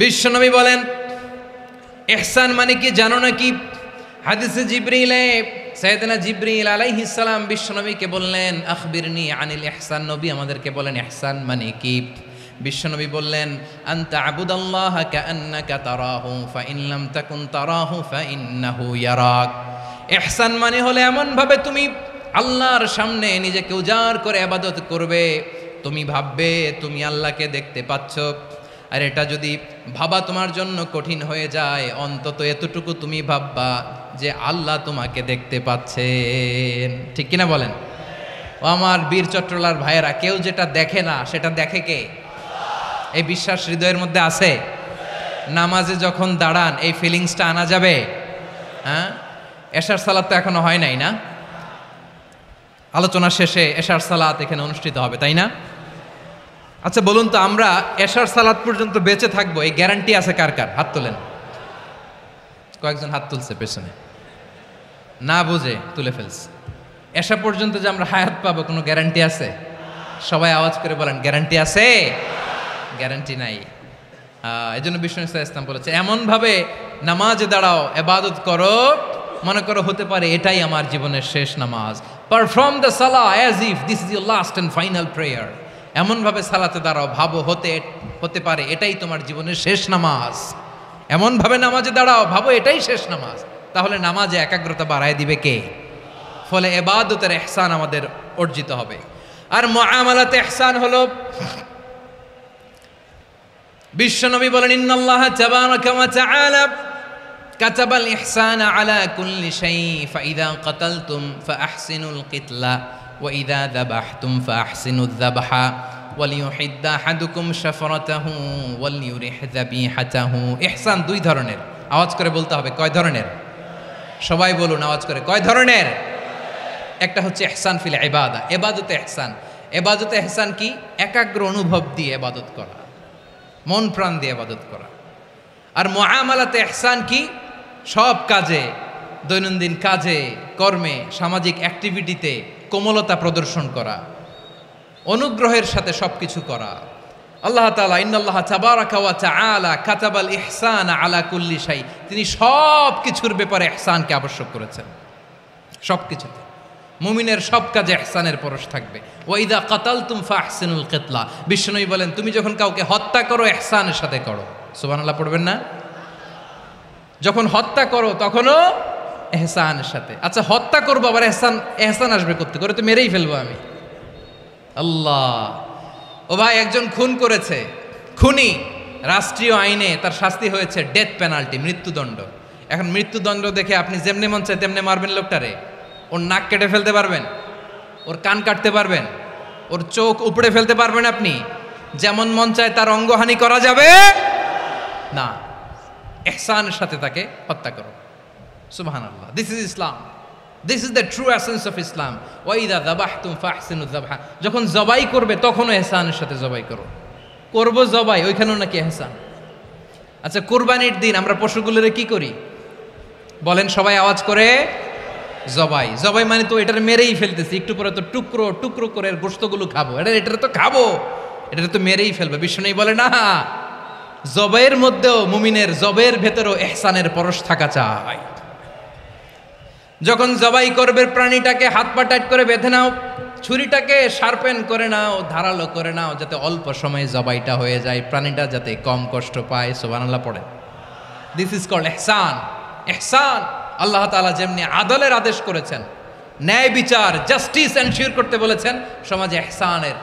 বিশ্বনবী বলেন ইহসান মানে কি জানো নাকি? হাদিসে জিবরিলে সাইয়েদনা জিবরিল আলাইহিস সালাম বিশ্বনবীকে বললেন, আখবিরনি আনিল ইহসান। নবী আমাদেরকে বলেন ইহসান মানে কি? বিশ্বনবী বললেন, আনতা আবুদাল্লাহ কাআন্নাকা তারাহু ফাইন লাম তাকুন তারাহু ফাইন্নাহু ইয়ারাক। ইহসান মানে হলো এমন ভাবে তুমি আল্লাহর সামনে নিজেকে উজাড় করে ইবাদত করবে, তুমি ভাববে তুমি আল্লাহকে দেখতে পাচ্ছ। আর এটা যদি ভাবা তোমার জন্য কঠিন হয়ে যায়, অন্তত এতটুকু তুমি ভাববা যে আল্লাহ তোমাকে দেখতে পাচ্ছেন। ঠিক কিনা বলেন? ও আমার বীর চট্টলার ভাইয়েরা, কেউ যেটা দেখে না সেটা দেখে কে? এই বিশ্বাস হৃদয়ের মধ্যে আছে? নামাজে যখন দাঁড়ান এই ফিলিংসটা আনা যাবে? হ্যাঁ, এশার সালাত তো এখনো হয় নাই না? আলোচনা শেষে এশার সালাত এখানে অনুষ্ঠিত হবে, তাই না? আচ্ছা বলুন তো, আমরা এশার সালাত পর্যন্ত বেঁচে থাকবো এই গ্যারান্টি আছে কার কার? হাত তোলেন। কয়েকজন হাত তুলছে পেছনে, না বুঝে তুলে ফেলছে। এশা পর্যন্ত যে আমরা হায়াত পাবো কোনো গ্যারান্টি আছে? সবাই আওয়াজ করে বলেন, গ্যারান্টি আছে? গ্যারান্টি নাই। এই জন্য বিষ্ণু ইসলাম বলেছে এমন ভাবে নামাজে দাঁড়াও, ইবাদত করো, মনে করো হতে পারে এটাই আমার জীবনের শেষ নামাজ। পারফর্ম দ্য সালাহ as if this is your last and final prayer. এমন ভাবে সালাতে দাঁড়াও, ভাবো হতে পারে এটাই তোমার জীবনের শেষ নামাজ। এমন ভাবে নামাজে দাঁড়াও, ভাবো এটাই শেষ নামাজ। তাহলে নামাজে একাগ্রতা বাড়ায় দিবে কে? ফলে ইবাদতের ইহসান আমাদের অর্জিত হবে। আর মুআমালাতে ইহসান হলো, বিশ্বনবী বলেন, ইন্নাল্লাহা তাবারাকা ওয়া তাআলা কাতাবাল ইহসানা আলা কুল্লি শাই ফাইদা কাতালতুম ফাআহসিনুল কিতলা ওয়া ইযা যাবাহতুম ফাআহসিনুয যাবহা ওয়ালিয়ুহিদ্দা আহাদুকুম শাফরাতাহু ওয়ালিয়ুরিহ যাবিহাতাহু। ইহসান 2 ধরনের। আওয়াজ করে বলতে হবে, কয় ধরনের? সবাই বলুন আওয়াজ করে, কয় ধরনের? একটা হচ্ছে ইহসান ফিল ইবাদা, ইবাদতে ইহসান। ইবাদতে ইহসান কি? একাগ্র অনুভব দিয়ে ইবাদত করা, মন প্রাণ দিয়ে ইবাদত করা। আর মুআমালাতে ইহসান কি? সব কাজে, দৈনন্দিন কাজে, কর্মে, সামাজিক অ্যাক্টিভিটিতে কোমলতা প্রদর্শন করা, অনুগ্রহের সাথে সবকিছু করা। আল্লাহ তাআলা ইন্নাল্লাহা তাবারাকা ওয়া তাআলা কাতাবাল ইহসানা আলা কুল্লি শাই, তিনি সব কিছুর ব্যাপারে ইহসানকে আবশ্যক করেছেন। সব কিছুতে মুমিনের সব কাজে ইহসানের পরশ থাকবে। ওয়া ইযা কাতালতুম ফাহসিনুল কিতলা, বিশ্বনবী বলেন তুমি যখন কাউকে হত্যা করো ইহসানের সাথে করো। সুবহানাল্লাহ পড়বেন না? যখন হত্যা করো তখনও ইহসানের সাথে। আচ্ছা হত্যা করবো আবার ইহসান আসবে করতে করে, তো মেরেই ফেলবো আমি। আল্লাহ, ও ভাই একজন খুন করেছে, খুনি, রাষ্ট্রীয় আইনে তার শাস্তি হয়েছে ডেথ পেনাল্টি, মৃত্যুদণ্ড। এখন মৃত্যুদণ্ড দেখে আপনি যেমনি মন চায় তেমনি মারবেন লোকটারে? ওর নাক কেটে ফেলতে পারবেন? ওর কান কাটতে পারবেন? ওর চোখ উপড়ে ফেলতে পারবেন আপনি? যেমন মন চায় তার অঙ্গহানি করা যাবে না। ইহসানের সাথে তাকে হত্যা করো। সুবহানাল্লাহ, this is Islam, this is the true essence of Islam. ওয়া ইযা যাবাহতুম ফাহসিনুয যাবহা, যখন জবাই করবে তখনও ইহসানের সাথে জবাই করো। করব জবাই, ওইখানেও নাকি ইহসান। আচ্ছা কুরবানির দিন আমরা পশুগুলোরে কি করি বলেন সবাই আওয়াজ করে? জবাই। জবাই মানে তো এটার মেরেই ফেলতেছি, একটু পরে তো টুকরো টুকরো করে গোশতগুলো খাবো, এটা তো খাবো, এটা তো মেরেই ফেলবে। বিষ্ণু বলে না, জবাইয়ের মধ্যেও মুমিনের জবের ভেতরেও ইহসানের পরশ থাকা চাই। যখন জবাই করবে প্রাণীটাকে হাত পা টাইট করে বেঁধে নাও, ছুরিটাকে শার্পেন করে নাও, ধারালো করে নাও, যাতে অল্প সময়ে জবাইটা হয়ে যায়, প্রাণীটা যাতে কম কষ্ট পায়। সুবহানাল্লাহ পড়ে। দিস ইজ কল্ড ইহসান। ইহসান, আল্লাহ তাআলা যেমনি আদলের আদেশ করেছেন, ন্যায় বিচার, জাস্টিস এনশিওর করতে বলেছেন, সমাজে ইহসানের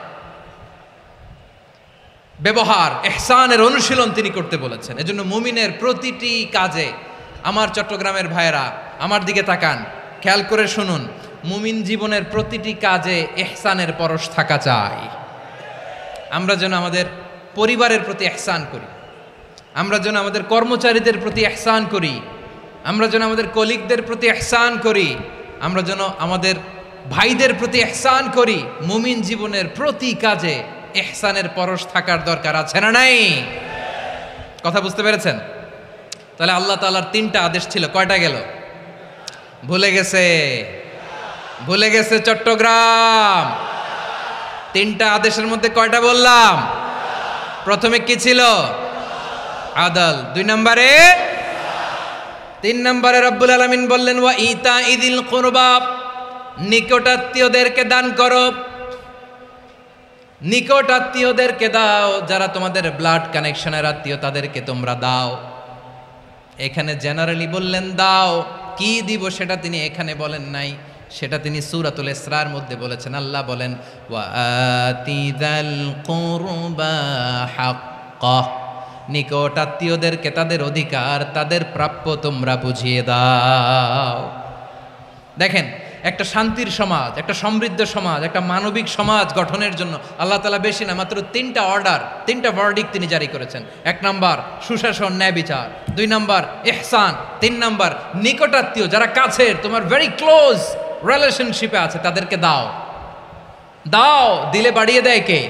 ব্যবহার, ইহসানের অনুশীলন তিনি করতে বলেছেন। এজন্য মুমিনের প্রতিটি কাজে, আমার চট্টগ্রামের ভাইয়েরা আমার দিকে তাকান, খেয়াল করে শুনুন, মুমিন জীবনের প্রতিটি কাজে ইহসানের পরশ থাকা চাই। আমরা যেন আমাদের পরিবারের প্রতি ইহসান করি, আমরা যেন আমাদের কর্মচারীদের প্রতি ইহসান করি, আমরা যেন আমাদের কলিগদের প্রতি ইহসান করি, আমরা যেন আমাদের ভাইদের প্রতি ইহসান করি। মুমিন জীবনের প্রতি কাজে ইহসানের পরশ থাকার দরকার আছে না নাই? কথা বুঝতে পেরেছেন? তাহলে আল্লাহ তাআলার 3টা আদেশ ছিল, কয়টা গেল? ভুলে গেছে, ভুলে গেছে চট্টগ্রাম। 3টা আদেশের মধ্যে কয়টা বললাম? প্রথমে কি ছিল? আদল। 2 নম্বরে, 3 নম্বরে রব্বুল আলামিন বললেন ওয়া ইতা ইদিল কুরবা, নিকটাত্মীয়দেরকে দান করো। নিকট আত্মীয়দেরকে দাও, যারা তোমাদের ব্লাড কানেকশনের আত্মীয় তাদেরকে তোমরা দাও। এখানে জেনারেলি বললেন দাও, কি দিব সেটা তিনি এখানে বলেন নাই, সেটা তিনি সূরাতুল ইসরার মধ্যে বলেছেন। আল্লাহ বলেন ওয়া আতিযাল কুরবা হাক্কাহ, নিকট আত্মীয়দেরকে তাদের অধিকার, তাদের প্রাপ্য তোমরা বুঝিয়ে দাও। দেখেন, একটা শান্তির সমাজ, একটা সমৃদ্ধ সমাজ, একটা মানবিক সমাজ গঠনের জন্য আল্লাহ তাআলা বেশি না, মাত্র 3টা অর্ডার, 3টা ভার্ডিক্ট তিনি জারি করেছেন। 1 নাম্বার সুশাসন, ন্যায় বিচার। 2 নাম্বার ইহসান। 3 নাম্বার নিকটাত্মীয়, যারা কাছের, তোমার ভেরি ক্লোজ রিলেশনশিপে আছে, তাদেরকে দাও। দাও, দিলে বাড়িয়ে দেয় কে?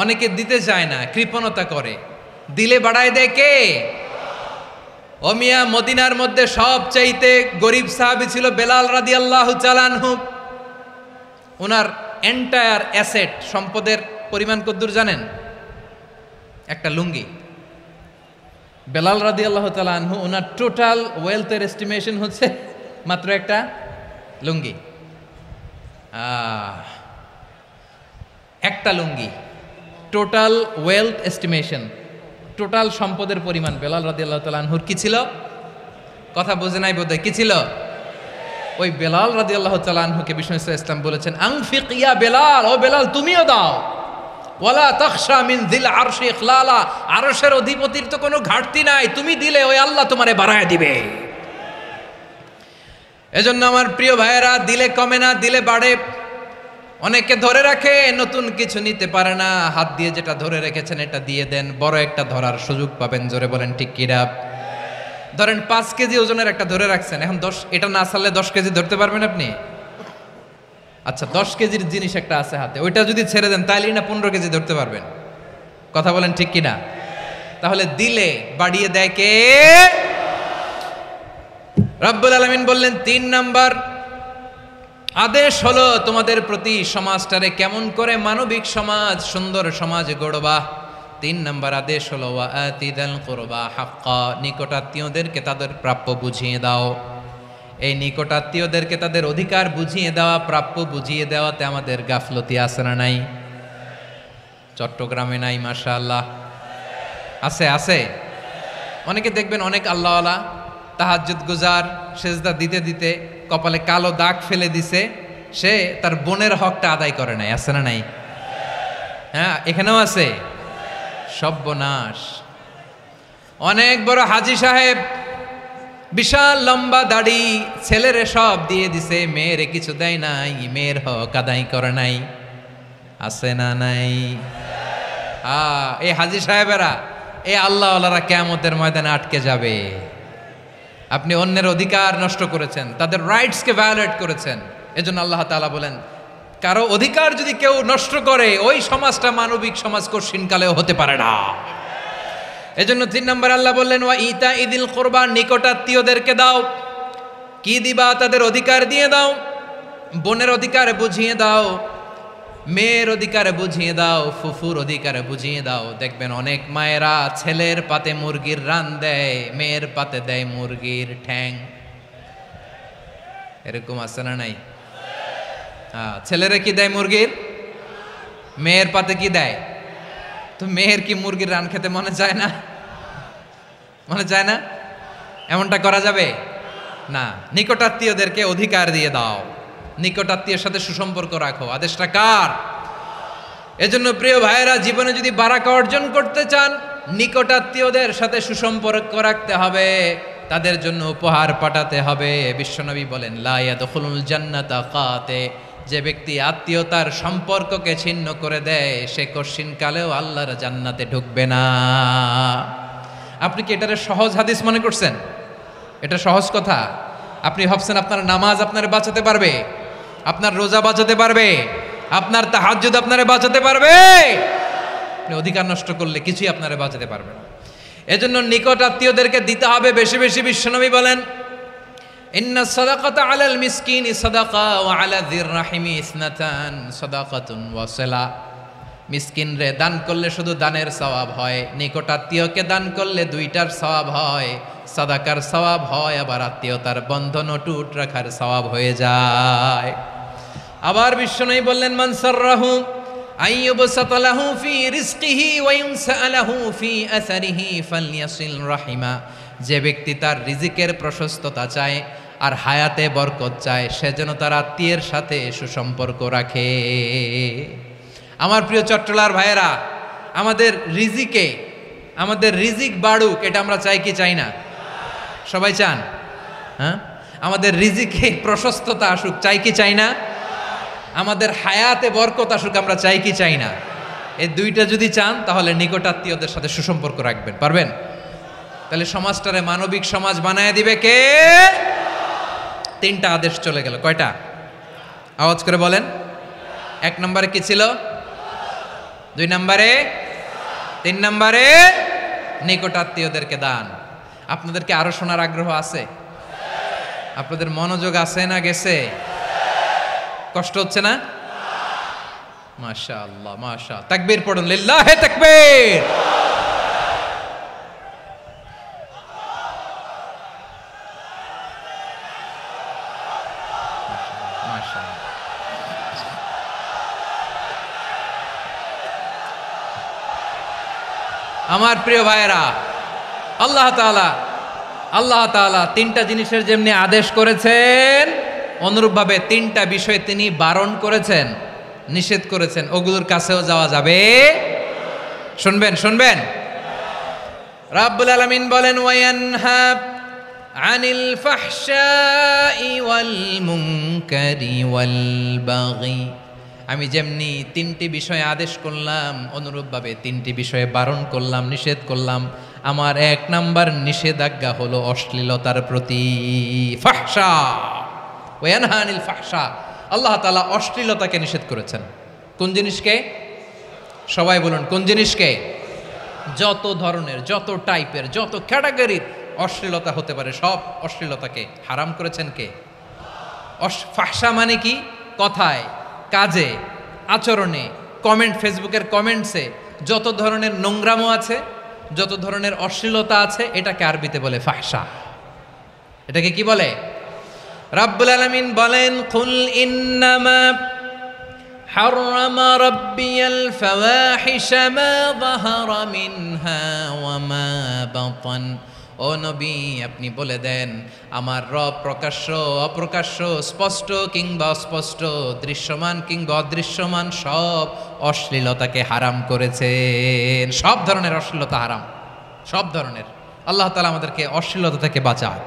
অনেকে দিতে চায় না, কৃপণতা করে। দিলে বাড়ায় দেয় কে? ও মিয়া, মদিনার মধ্যে সবচাইতে গরিব সাহাবী ছিল বেলাল রাদিয়াল্লাহু তাআলা আনহু। ওনার এন্টায়ার অ্যাসেট, সম্পদের পরিমাণ কতদূর জানেন? একটা লুঙ্গি। বেলাল রাদিয়াল্লাহু তাআলা আনহু, ওনার টোটাল ওয়েলথের এস্টিমেশন হচ্ছে মাত্র একটা লুঙ্গি। একটা লুঙ্গি, টোটাল ওয়েলথ এস্টিমেশন, টোটাল সম্পদের পরিমাণ বেলাল রাদিয়াল্লাহু তাআলা আনহুর কি ছিল? কথা বোঝে নাই বোধহয়, কি ছিল? ওই বেলাল রাদিয়াল্লাহু তাআলা আনহুকে বিষ্ণু ইসলাম বলেছেন আনফিক ইয়া বেলাল, ও বেলাল তুমিও দাও। ওয়ালা তাখশা মিন যিল আরশি ইখলালা, আরশের অধিপতির তো কোনো ঘাটতি নাই, তুমি দিলে ওই আল্লাহ তোমারে বাড়ায় দিবে। এজন্য আমার প্রিয় ভাইয়েরা, দিলে কমে না, দিলে বাড়ে। অনেকে ধরে রাখে, নতুন কিছু নিতে পারে না, হাত দিয়ে যেটা ধরে রেখেছেন এটা দিয়ে দেন, বড় একটা ধরার সুযোগ পাবেন। জোরে বলেন ঠিক কিনা? ধরেন 5 কেজি ওজনের একটা ধরে রাখছেন, এখন 10, এটা না ছাড়লে 10 কেজি ধরতে পারবেন আপনি? আচ্ছা, 10 কেজির জিনিস একটা আছে হাতে, ওইটা যদি ছেড়ে দেন তাইলেই না 15 কেজি ধরতে পারবেন। কথা বলেন ঠিক কিনা? তাহলে দিলে বাড়িয়ে দেয় কে? রব্বুল আলামিন বললেন 3 নাম্বার আদেশ হলো তোমাদের প্রতি সমাজটারে কেমন করে মানবিক সমাজ, সুন্দর সমাজ গড়বা। 3 নাম্বার আদেশ হলো ওয়া আতিযাল কুরবা হাক্কা, নিকটাত্মীয়দেরকে তাদের প্রাপ্য বুঝিয়ে দাও। এই নিকটাত্মীয়দেরকে তাদের অধিকার বুঝিয়ে দেওয়া, প্রাপ্য বুঝিয়ে দেওয়াতে আমাদের গাফলতি আছে না নাই? চট্টগ্রামে নাই? মাশাআল্লাহ আছে, আছে। অনেকে দেখবেন অনেক আল্লাহওয়ালা, তাহাজ্জুদ গুজার, সেজদা দিতে দিতে কপালে কালো দাগ ফেলে দিছে, সে তার বোনের হকটা আদায় করে নাই। আছে না নাই? হ্যাঁ, এখানেও আছে। সর্বনাশ। অনেক বড় হাজী সাহেব, বিশাল লম্বা দাড়ি, ছেলেরে সব দিয়ে দিছে, মেয়েরে কিছু দেয় নাই, মেয়ের হক আদায় করে নাই। আছে না নাই? এই হাজী সাহেবেরা, এই আল্লাহওয়ালারা কিয়ামতের ময়দানে আটকে যাবে। আপনি অন্যের অধিকার নষ্ট করেছেন, তাদের রাইটসকে ভায়োলেট করেছেন। এজন্য আল্লাহ তাআলা বলেন, কারো অধিকার যদি কেউ নষ্ট করে, ওই সমাজটা মানবিক সমাজ কঠিনকালেও হতে পারে না। এজন্য 3 নম্বর আল্লাহ বললেন ওয়া ইতা ইদিল কুরবা, নিকটাত্মীয়দেরকে দাও। কি দিবা? তাদের অধিকার দিয়ে দাও। বোনের অধিকার বুঝিয়ে দাও, মেয়ের অধিকার বুঝিয়ে দাও, ফুফুর অধিকার বুঝিয়ে দাও। দেখবেন অনেক মায়েরা ছেলের পাতে মুরগির রান দেয়, মেয়ের পাতে দেয় মুরগির ঠ্যাং। এরকম আছে না নাই? ছেলেরা কি দেয় মুরগির? মেয়ের পাতে কি দেয়? তো মেয়ের কি মুরগির রান খেতে মনে চায় না? মনে চায় না? এমনটা করা যাবে না। নিকটাত্মীয়দেরকে অধিকার দিয়ে দাও, নিকটাত্মীয়ের সাথে সুসম্পর্ক রাখো। আদেশটা কার? এজন্য প্রিয় ভাইয়েরা, জীবনে যদি বারাকা অর্জন করতে চান, নিকটাত্মীয়দের সাথে সুসম্পর্ক রাখতে হবে, তাদের জন্য উপহার পাঠাতে হবে। বিশ্বনবী বলেন, লা ইয়াদখুলুল জান্নাতা কাতে, যে ব্যক্তি আত্মীয়তার সম্পর্ককে ছিন্ন করে দেয়, সে কশিনকালেও আল্লাহর জান্নাতে ঢুকবে না। আপনি কি এটারে সহজ হাদিস মনে করছেন? এটা সহজ কথা? আপনি ভাবছেন আপনার নামাজ আপনারে বাঁচাতে পারবে? আপনার রোজা বাঁচাতে পারবে? আপনার তাহাজ্জুদ আপনারে বাঁচাতে পারবে? আপনি অধিকার নষ্ট করলে কিছুই আপনারে বাঁচাতে পারবে না। এজন্য নিকট আত্মীয়দেরকে দিতে হবে বেশি বেশি। বিশ্বনবী বলেন, ইন্না সাদাকাতা আলাল মিসকিনি সাদাকা ওয়া আলা যির রাহিমি ইসনাতান সাদাকাতুন ওয়া সিলা। মিসকিন রে দান করলে শুধু দানের সওয়াব হয়, নিকট আত্মীয়কে দান করলে দুইটার সওয়াব হয়। সাদাকার সওয়াব হয়, আবার আত্মীয়তার বন্ধন অটুট রাখার সওয়াব হয়ে যায়। আবার বিশ্বনবী বললেন, মান সাররাহু আইয়ুবসাতা লাহু ফি রিজকিহি ওয়া ইউনসা লাহু ফি আসারিহি ফালইয়াসিল রাহিমা। যে ব্যক্তি তার রিজিকের প্রশস্ততা চায় আর হায়াতে বরকত চায়, সে যেন তার আত্মীয়ের সাথে সুসম্পর্ক রাখে। আমার প্রিয় চট্টলার ভাইয়েরা, আমাদের রিজিক বাড়ুক, এটা আমরা চাই কি চাই না? সবাই চান? হ্যাঁ, আমাদের রিজিকে প্রশস্ততা আসুক, চাই কি চাই না? আমাদের হায়াতে বরকত আসুক, আমরা চাই কি চাই না? এই দুইটা যদি চান, তাহলে নিকটাত্মীয়দের সাথে সুসম্পর্ক রাখবেন, পারবেন? তাহলে সমাজটারে মানবিক সমাজ বানায় দিবে কে? তিনটা আদেশ চলে গেল। কয়টা? আওয়াজ করে বলেন। 1 নম্বরে কি ছিল? 2 নম্বরে, 3 নম্বরে নিকটাত্মীয়দেরকে দান। আপনাদেরকে আরো শোনার আগ্রহ আছে? আপনাদের মনোযোগ আছে না গেছে? কষ্ট হচ্ছে না? মাশাআল্লাহ, মাশাআল্লাহ। তাকবীর পড়ুন, লিল্লাহে তাকবীর। আমার প্রিয় ভাইয়েরা, আল্লাহ তাআলা 3টা জিনিসের যেমনি আদেশ করেছেন, অনুরূপভাবে 3টা বিষয় তিনি বারণ করেছেন, নিষেধ করেছেন। ওগুলোর কাছেও যাওয়া যাবে। শুনবেন। রাব্বুল আলামিন বলেন, ওয়ায়ানহা আনিল ফাহশাই ওয়াল মুনকারি ওয়াল বাগি। আমি যেমনি 3টি বিষয়ে আদেশ করলাম, অনুরূপভাবে 3টি বিষয়ে বারণ করলাম, নিষেধ করলাম। আমার 1 নাম্বার নিষেধাজ্ঞা হলো অশ্লীলতার প্রতি। ফাহশা, ওয়ায়ানহা আনিল ফাহশা। আল্লাহ তাআলা অশ্লীলতাকে নিষেধ করেছেন। কোন জিনিসকে? সবাই বলুন, কোন জিনিসকে? যত ধরনের, যত টাইপের, যত ক্যাটাগরির অশ্লীলতা হতে পারে, সব অশ্লীলতাকে হারাম করেছেন কে? ফাহশা মানে কি? কথায়, কাজে, আচরণে, কমেন্ট, ফেসবুকের কমেন্টসে যত ধরনের নোংরামো আছে, যত ধরনের অশ্লীলতা আছে, এটাকে আরবিতে বলে ফাহশা। এটাকে কি বলে? রাব্বুল আলামিন বলেন, কুল ইন্নামা হাররামা রাব্বিয়াল ফাওয়াহিশা মা যাহারা মিনহা ওয়া মা বাতান। ও নবী, আপনি বলে দেন, আমার রব প্রকাশ্য, অপ্রকাশ্য, স্পষ্ট কিংবা অস্পষ্ট, দৃশ্যমান কিংবা অদৃশ্যমান সব অশ্লীলতাকে হারাম করেছেন। সব ধরনের অশ্লীলতা হারাম, সব ধরনের। আল্লাহ তাআলা আমাদেরকে অশ্লীলতা থেকে বাঁচান।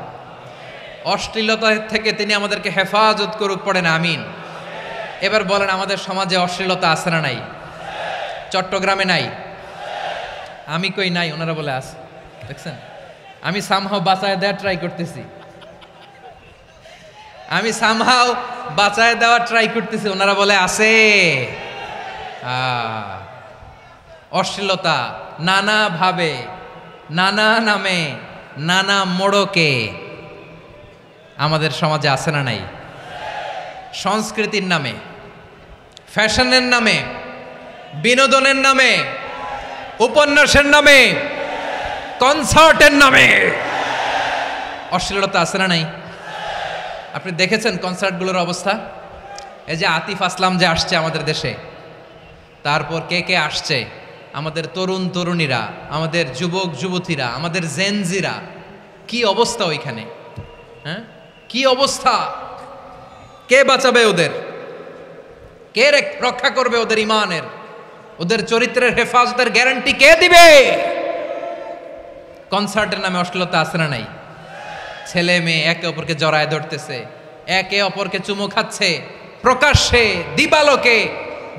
অশ্লীলতা থেকে তিনি আমাদেরকে হেফাজত করুক, পড়েন আমিন। এবার বলেন, আমাদের সমাজে অশ্লীলতা আছে না নাই? চট্টগ্রামে নাই? আমি কই নাই, ওনারা বলে আছে। দেখছেন, আমি সামহাও বাঁচায় দেওয়ার ট্রাই করতেছি, ওনারা বলে আছে। অশ্লীলতা নানা ভাবে, নানা নামে, নানা মোড়কে আমাদের সমাজে আছে না নাই? সংস্কৃতির নামে, ফ্যাশনের নামে, বিনোদনের নামে, উপন্যাসের নামে, কনসার্টের নামে অশ্লীলতা আছে না নাই? আপনি দেখেছেন কনসার্টগুলোর অবস্থা? এই যে আতিফ আসলাম যে আসছে আমাদের দেশে, তারপর কে কে আসছে, আমাদের তরুণ তরুণীরা, আমাদের যুবক যুবতীরা, আমাদের জেনজিরা, কি অবস্থা ওইখানে, হ্যাঁ কি অবস্থা, কে বাঁচাবে ওদের, কে রক্ষা করবে ওদের ইমানের, ওদের চরিত্রের হেফাজতের গ্যারান্টি কে দিবে? কনসার্টের নামে অশ্লীলতা আছে না নাই? ছেলে মেয়ে একে অপরকে জড়ায় ধরতেছে, একে অপরকে চুমু খাচ্ছে প্রকাশ্যে দিবালোকে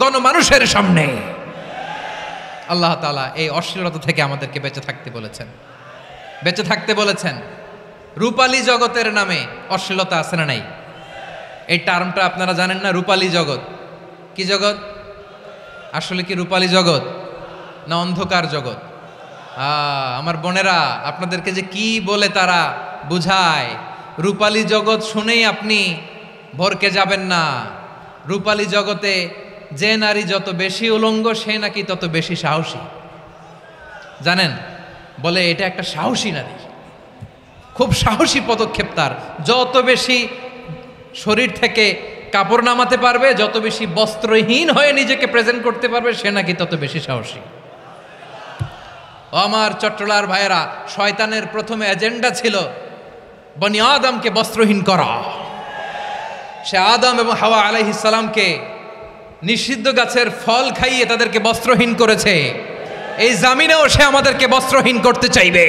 গণমানুষের সামনে। আল্লাহ তাআলা এই অশ্লীলতা থেকে আমাদেরকে বেঁচে থাকতে বলেছেন, বেঁচে থাকতে বলেছেন। রূপালী জগতের নামে অশ্লীলতা আছে না নাই? এই টার্মটা আপনারা জানেন না? রূপালী জগৎ কি জগৎ? আসলে কি রূপালী জগৎ না অন্ধকার জগৎ? আমার বোনেরা, আপনাদেরকে যে কি বলে তারা বুঝায়, রূপালী জগৎ শুনেই আপনি ভরকে যাবেন না। রূপালী জগতে যে নারী যত বেশি উলঙ্গ সে নাকি তত বেশি সাহসী, জানেন? বলে এটা একটা সাহসী নারী, খুব সাহসী পদক্ষেপ তার। যত বেশি শরীর থেকে কাপড় নামাতে পারবে, যত বেশি বস্ত্রহীন হয়ে নিজেকে প্রেজেন্ট করতে পারবে, সে নাকি তত বেশি সাহসী। আমার চট্টলার ভাইয়েরা, শয়তানের প্রথমে এজেন্ডা ছিল বনি আদমকে বস্ত্রহীন করা। সে আদম এবং হাওয়া আলাইহিস সালামকে নিষিদ্ধ গাছের ফল খাইয়ে তাদেরকে বস্ত্রহীন করেছে। এই জামিনেও সে আমাদেরকে বস্ত্রহীন করতে চাইবে।